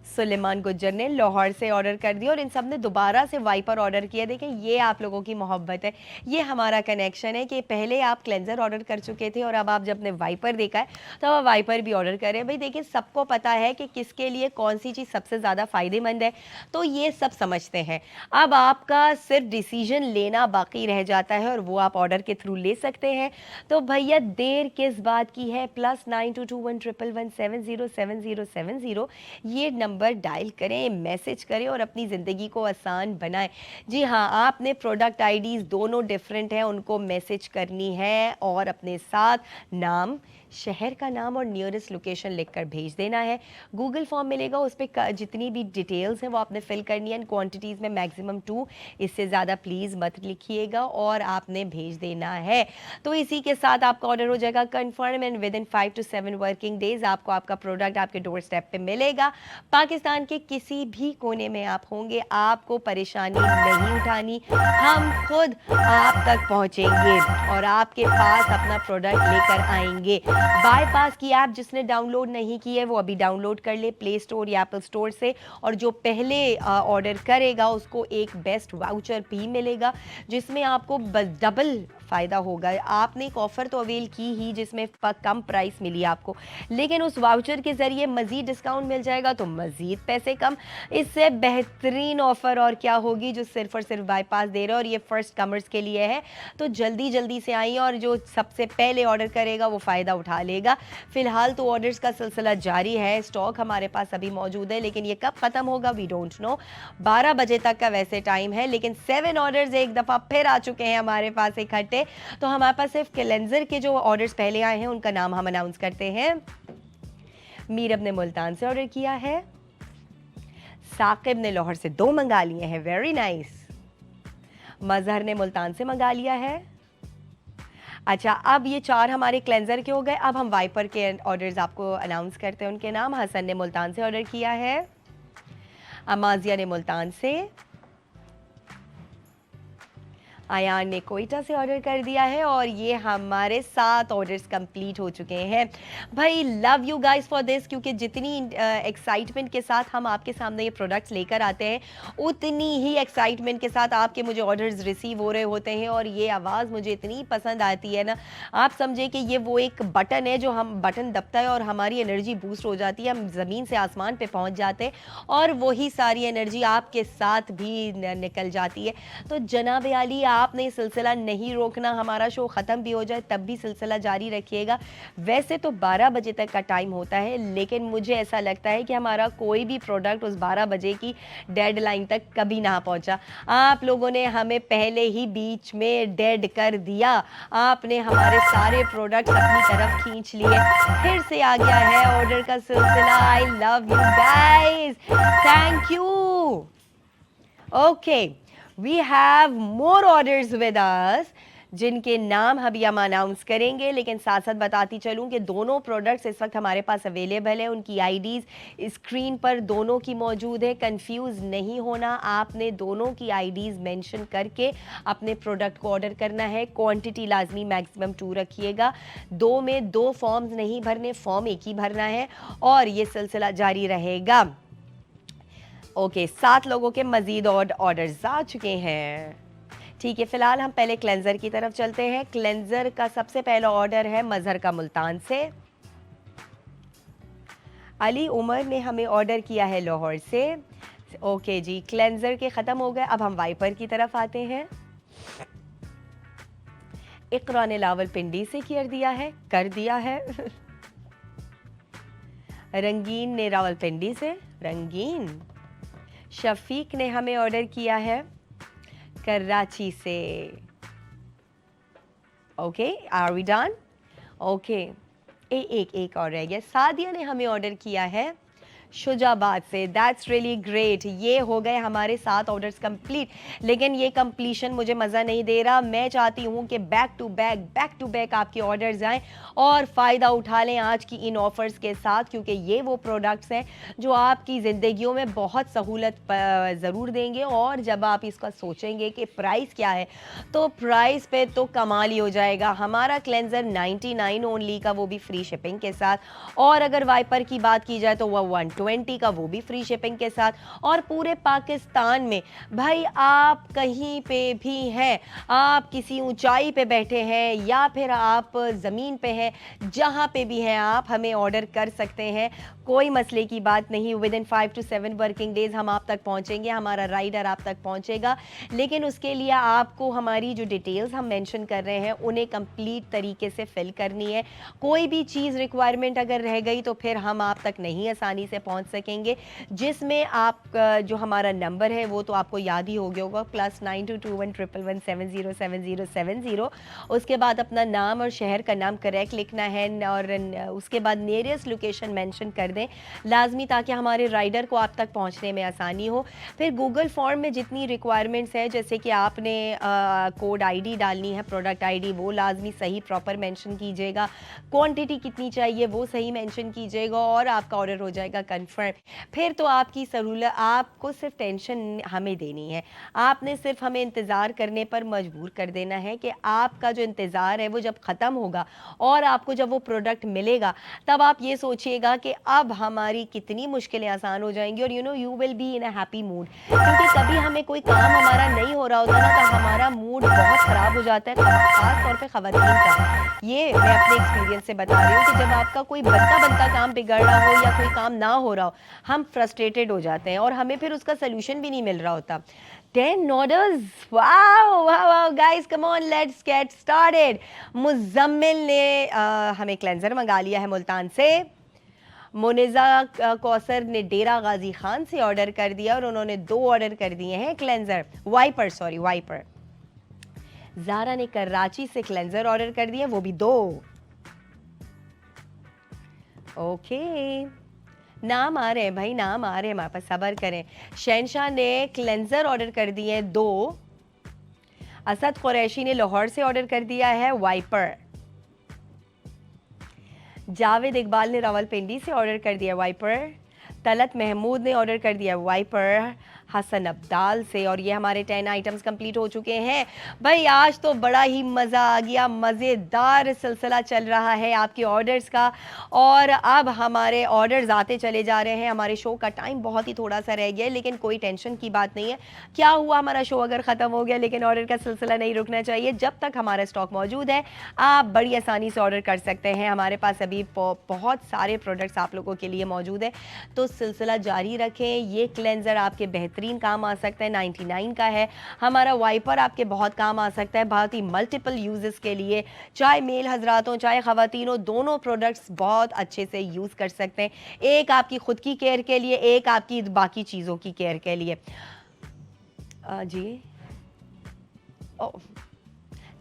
सुलेमान गुज्जर ने लाहौर से ऑर्डर कर दिया और इन सब ने दोबारा से वाइपर ऑर्डर किया। देखें ये आप लोगों की मोहब्बत है, ये हमारा कनेक्शन है कि पहले आप क्लेंजर ऑर्डर कर चुके थे और अब आप जब ने वाइपर देखा है तो आप वाइपर भी ऑर्डर करें। भाई देखिए सबको पता है कि किसके लिए कौन सी चीज़ सबसे ज़्यादा फ़ायदेमंद है, तो ये सब समझते हैं। अब आपका सिर्फ डिसीजन लेना बाकी रह जाता है और वो आप ऑर्डर के थ्रू ले सकते हैं। तो भैया देर किस बात की है, +922111707070 ये नंबर डायल करें, मैसेज करें और अपनी ज़िंदगी को आसान बनाएं। जी हाँ, आपने प्रोडक्ट आईडीज़ दोनों डिफरेंट हैं, उनको मैसेज करनी है और अपने साथ नाम, शहर का नाम और नियरेस्ट लोकेशन लिखकर भेज देना है। गूगल फॉर्म मिलेगा, उस पर जितनी भी डिटेल्स हैं वो आपने फिल करनी है। क्वांटिटीज़ में मैक्सिमम 2, इससे ज़्यादा प्लीज़ मत लिखिएगा और आपने भेज देना है। तो इसी के साथ आपका ऑर्डर हो जाएगा confirm and with in 5 to 7 working days आपको आपका प्रोडक्ट आपके डोर स्टेप पे मिलेगा। पाकिस्तान के किसी भी कोने में आप होंगे, आपको परेशानी नहीं उठानी, हम खुद आप तक पहुँचेंगे और आपके पास अपना प्रोडक्ट लेकर आएंगे। बाईपास की ऐप जिसने डाउनलोड नहीं की है वो अभी डाउनलोड कर ले प्ले स्टोर या एप्पल स्टोर से, और जो पहले ऑर्डर करेगा उसको एक बेस्ट वाउचर भी मिलेगा जिसमें आपको डबल फ़ायदा होगा। आपने एक ऑफ़र तो अवेल की ही जिसमें कम प्राइस मिली आपको, लेकिन उस वाउचर के ज़रिए मज़ीद डिस्काउंट मिल जाएगा तो मज़ीद पैसे कम। इससे बेहतरीन ऑफ़र और क्या होगी जो सिर्फ़ और सिर्फ बाईपास दे रहे हैं, और ये फर्स्ट कमर्स के लिए है। तो जल्दी जल्दी से आइए और जो सबसे पहले ऑर्डर करेगा वो फ़ायदा उठा लेगा। फ़िलहाल तो ऑर्डर्स का सिलसिला जारी है, स्टॉक हमारे पास अभी मौजूद है, लेकिन ये कब ख़त्म होगा वी डोंट नो। 12 बजे तक का वैसे टाइम है, लेकिन 7 ऑर्डर्स एक दफ़ा फिर आ चुके हैं हमारे पास इकट्ठे। तो हमारे पास सिर्फ क्लेंजर के जो ऑर्डर्स पहले आए हैं उनका नाम हम अनाउंस करते हैं। मीरब ने मुल्तान से ऑर्डर किया है, साकिब ने लाहौर से 2 मंगा लिए हैं, वेरी नाइस। मजहर ने मुल्तान से मंगा लिया है। अच्छा, अब ये 4 हमारे क्लेंजर के हो गए। अब हम वाइपर के ऑर्डर्स आपको अनाउंस करते हैं उनके नाम। हसन ने मुल्तान से ऑर्डर किया है, अमाजिया ने मुल्तान से, आयान ने कोयटा से ऑर्डर कर दिया है, और ये हमारे 7 ऑर्डर्स कंप्लीट हो चुके हैं। भाई love you guys for this, क्योंकि जितनी एक्साइटमेंट के साथ हम आपके सामने ये प्रोडक्ट्स लेकर आते हैं, उतनी ही एक्साइटमेंट के साथ आपके मुझे ऑर्डर्स रिसीव हो रहे होते हैं। और ये आवाज़ मुझे इतनी पसंद आती है ना, आप समझे कि ये वो एक बटन है जो हम बटन दबता है और हमारी एनर्जी बूस्ट हो जाती है, हम ज़मीन से आसमान पे पहुंच जाते हैं, और वही सारी एनर्जी आपके साथ भी निकल जाती है। तो जनाब आली, आपने सिलसिला नहीं रोकना, हमारा शो ख़त्म भी हो जाए तब भी सिलसिला जारी रखिएगा। वैसे तो 12 बजे तक का टाइम होता है, लेकिन मुझे ऐसा लगता है कि हमारा कोई भी प्रोडक्ट उस 12 बजे की डेडलाइन तक कभी ना पहुंचा। आप लोगों ने हमें पहले ही बीच में डेड कर दिया, आपने हमारे सारे प्रोडक्ट अपनी तरफ खींच लिए। फिर से आ गया है ऑर्डर का सिलसिला। I love you guys, thank you. Okay, we have more orders with us जिनके नाम अभी हम अनाउंस करेंगे, लेकिन साथ साथ बताती चलूं कि दोनों प्रोडक्ट्स इस वक्त हमारे पास अवेलेबल है। उनकी आईडीज स्क्रीन पर दोनों की मौजूद है। कंफ्यूज नहीं होना, आपने दोनों की आईडीज मेंशन करके अपने प्रोडक्ट को ऑर्डर करना है। क्वांटिटी लाजमी मैक्सिमम 2 रखिएगा। 2 में 2 फॉर्म्स नहीं भरने, फॉर्म एक ही भरना है, और ये सिलसिला जारी रहेगा। ओके, 7 लोगों के मजीद और ऑर्डर्स आ चुके हैं। ठीक है, फिलहाल हम पहले क्लेंजर की तरफ चलते हैं। क्लेंजर का सबसे पहला ऑर्डर है मजहर का मुल्तान से। अली उमर ने हमें ऑर्डर किया है लाहौर से। ओके जी, क्लेंजर के ख़त्म हो गए। अब हम वाइपर की तरफ आते हैं। इकरा ने लावलपिंडी से कर दिया है। रंगीन ने रावलपिंडी से, रंगीन। शफीक ने हमें ऑर्डर किया है कराची से। Okay, are we done? Okay, एक और रह गया। सादिया ने हमें ऑर्डर किया है शुजाबाद से। That's really great. ये हो गए हमारे 7 ऑर्डर्स कंप्लीट, लेकिन ये कंप्लीशन मुझे मज़ा नहीं दे रहा। मैं चाहती हूँ कि बैक टू बैक आपके ऑर्डर्स आएँ और फ़ायदा उठा लें आज की इन ऑफ़र्स के साथ, क्योंकि ये वो प्रोडक्ट्स हैं जो आपकी ज़िंदगियों में बहुत सहूलत ज़रूर देंगे। और जब आप इसका सोचेंगे कि प्राइस क्या है, तो प्राइस पे तो कमाल ही हो जाएगा। हमारा क्लेंजर 99 ओनली का, वो भी फ्री शिपिंग के साथ। और अगर वाइपर की बात की जाए तो वह 120 का, वो भी फ्री शिपिंग के साथ। और पूरे पाकिस्तान में भाई आप कहीं पे भी हैं, आप किसी ऊंचाई पे बैठे हैं या फिर आप ज़मीन पे हैं, जहाँ पे भी हैं आप हमें ऑर्डर कर सकते हैं। कोई मसले की बात नहीं। With in 5 to 7 working days हम आप तक पहुँचेंगे, हमारा राइडर आप तक पहुँचेगा। लेकिन उसके लिए आपको हमारी जो डिटेल्स हम मेंशन कर रहे हैं उन्हें कंप्लीट तरीके से फिल करनी है। कोई भी चीज़ रिक्वायरमेंट अगर रह गई तो फिर हम आप तक नहीं आसानी से पहुंच सकेंगे। जिसमें आप जो हमारा नंबर है वो तो आपको याद ही हो गया होगा, +922111707070। उसके बाद अपना नाम और शहर का नाम करेक्ट लिखना है, और उसके बाद नियरेस्ट लोकेशन मेंशन कर दें लाजमी, ताकि हमारे राइडर को आप तक पहुंचने में आसानी हो। फिर गूगल फॉर्म में जितनी रिक्वायरमेंट्स है, जैसे कि आपने कोड आईडी डालनी है, प्रोडक्ट आईडी, वो लाजमी सही प्रॉपर मेंशन कीजिएगा। क्वांटिटी कितनी चाहिए वो सही मेंशन कीजिएगा, और आपका ऑर्डर हो जाएगा कंफर्म, फिर तो आपकी सहूलत, आपको सिर्फ टेंशन हमें देनी है। आपने सिर्फ हमें इंतज़ार करने पर मजबूर कर देना है कि आपका जो इंतज़ार है वो जब ख़त्म होगा और आपको जब वो प्रोडक्ट मिलेगा, तब आप ये सोचिएगा कि अब हमारी कितनी मुश्किलें आसान हो जाएंगी और you will be in a happy mood. क्योंकि कभी हमें कोई काम हमारा नहीं हो रहा होता ना, तो हमारा मूड बहुत ख़राब हो जाता है, ख़ास तौर पे ख़वातीन का। ये मैं अपने एक्सपीरियंस से बता रही हूँ कि जब आपका कोई बनता बनता काम बिगड़ रहा हो या कोई काम ना हो रहा हो, हम फ्रस्ट्रेटेड हो जाते हैं और हमें फिर उसका सोल्यूशन भी नहीं मिल रहा होता। 10 orders, wow wow wow guys, come on let's get started. Muzammil ने हमें क्लेंजर मंगा लिया है मुल्तान से। मोनिजा कौसर ने डेरा गाजी खान से ऑर्डर कर दिया और उन्होंने 2 ऑर्डर कर दिए हैं cleanser, wiper, sorry wiper. Zara ने कराची से क्लेंजर ऑर्डर कर दिया, वो भी 2। ओके, नाम आ रहे हैं भाई, नाम आ रहे हैं हमारे पास, सब्र करें। शहनशाह ने क्लेंजर ऑर्डर कर दिए हैं 2। असद कुरैशी ने लाहौर से ऑर्डर कर दिया है वाइपर। जावेद इकबाल ने रावलपिंडी से ऑर्डर कर दिया वाइपर। तलत महमूद ने ऑर्डर कर दिया वाइपर हसन अब्दाल से। और ये हमारे 10 आइटम्स कंप्लीट हो चुके हैं। भाई आज तो बड़ा ही मज़ा आ गया, मज़ेदार सिलसिला चल रहा है आपके ऑर्डर्स का, और अब हमारे ऑर्डर्स आते चले जा रहे हैं। हमारे शो का टाइम बहुत ही थोड़ा सा रह गया है, लेकिन कोई टेंशन की बात नहीं है। क्या हुआ, हमारा शो अगर ख़त्म हो गया, लेकिन ऑर्डर का सिलसिला नहीं रुकना चाहिए। जब तक हमारा स्टॉक मौजूद है, आप बड़ी आसानी से ऑर्डर कर सकते हैं। हमारे पास अभी बहुत सारे प्रोडक्ट्स आप लोगों के लिए मौजूद है, तो सिलसिला जारी रखें। ये क्लेंजर आपके बेहतरीन काम आ सकता है, 99 का है। हमारा वाइपर आपके बहुत काम आ सकता है, बहुत ही मल्टीपल यूजेस के लिए, चाहे मेल हजरात हो चाहे ख़वातीन हो, दोनों प्रोडक्ट्स बहुत अच्छे से यूज़ कर सकते हैं। एक आपकी खुद की केयर के लिए, एक आपकी बाकी चीज़ों की केयर के लिए। जी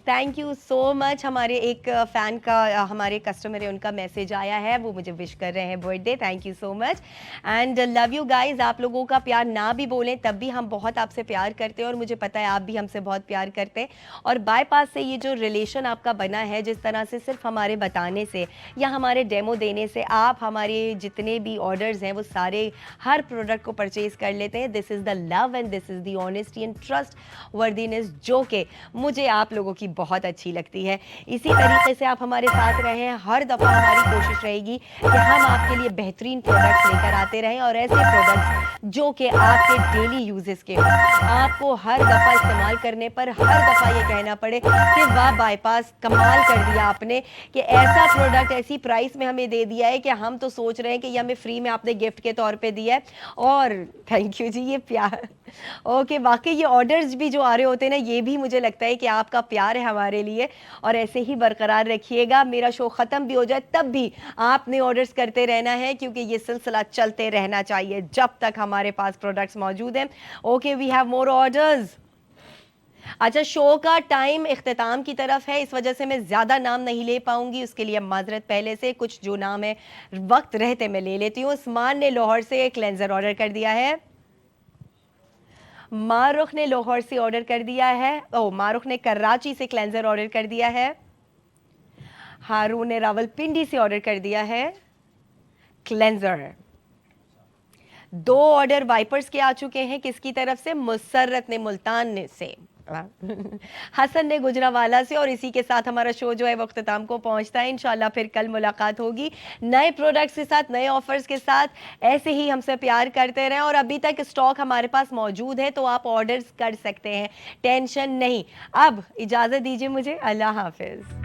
थैंक यू सो मच। हमारे एक फ़ैन का, हमारे कस्टमर है, उनका मैसेज आया है, वो मुझे विश कर रहे हैं birthday. Thank you so much and love you guys. आप लोगों का प्यार ना भी बोलें तब भी हम बहुत आपसे प्यार करते हैं, और मुझे पता है आप भी हमसे बहुत प्यार करते हैं। और बाईपास से ये जो रिलेशन आपका बना है, जिस तरह से सिर्फ हमारे बताने से या हमारे डेमो देने से आप हमारे जितने भी ऑर्डर्स हैं वो सारे हर प्रोडक्ट को परचेज कर लेते हैं। This is the love and this is the honesty and trust worthiness, जो कि मुझे आप लोगों की बहुत अच्छी लगती है। इसी तरीके से आप हमारे साथ रहें। हर दफ़ा हमारी कोशिश रहेगी कि हम आपके लिए बेहतरीन प्रोडक्ट्स लेकर आते रहें, और ऐसे प्रोडक्ट्स जो कि आपके डेली यूजेस के हों। आपको हर दफ़ा इस्तेमाल करने पर हर दफ़ा ये कहना पड़े कि वाह बाईपास, कमाल कर दिया आपने कि ऐसा प्रोडक्ट ऐसी प्राइस में हमें दे दिया है कि हम तो सोच रहे हैं कि ये हमें फ्री में आपने गिफ्ट के तौर पे दिया है। और थैंक यू जी, ये प्यार ओके वाकई ये ऑर्डर्स भी जो आ रहे होते हैं ना, ये भी मुझे लगता है कि आपका प्यार है हमारे लिए, और ऐसे ही बरकरार रखिएगा। मेरा शो ख़त्म भी हो जाए तब भी आपने ऑर्डर्स करते रहना है, क्योंकि ये सिलसिला चलते रहना चाहिए जब तक हमारे पास प्रोडक्ट्स मौजूद हैं। Okay, we have more orders. अच्छा, शो का टाइम इख्तिताम की तरफ है, इस वजह से मैं ज़्यादा नाम नहीं ले पाऊंगी, उसके लिए माजरत पहले से। कुछ जो नाम है वक्त रहते मैं ले लेती हूँ। उस्मान ने लाहौर से क्लेंजर ऑर्डर कर दिया है। मारुख ने लाहौर से ऑर्डर कर दिया है। मारुख ने कराची से क्लेंजर ऑर्डर कर दिया है। हारून ने रावलपिंडी से ऑर्डर कर दिया है क्लेंजर। 2 ऑर्डर वाइपर्स के आ चुके हैं। किसकी तरफ से? मुसर्रत ने मुल्तान से, हसन ने गुजरावाला से। और इसी के साथ हमारा शो जो है वो अख्ताम को पहुंचता है। इंशाल्लाह फिर कल मुलाकात होगी नए प्रोडक्ट्स के साथ, नए ऑफर्स के साथ। ऐसे ही हमसे प्यार करते रहें, और अभी तक स्टॉक हमारे पास मौजूद है, तो आप ऑर्डर्स कर सकते हैं, टेंशन नहीं। अब इजाज़त दीजिए मुझे, अल्लाह हाफिज़।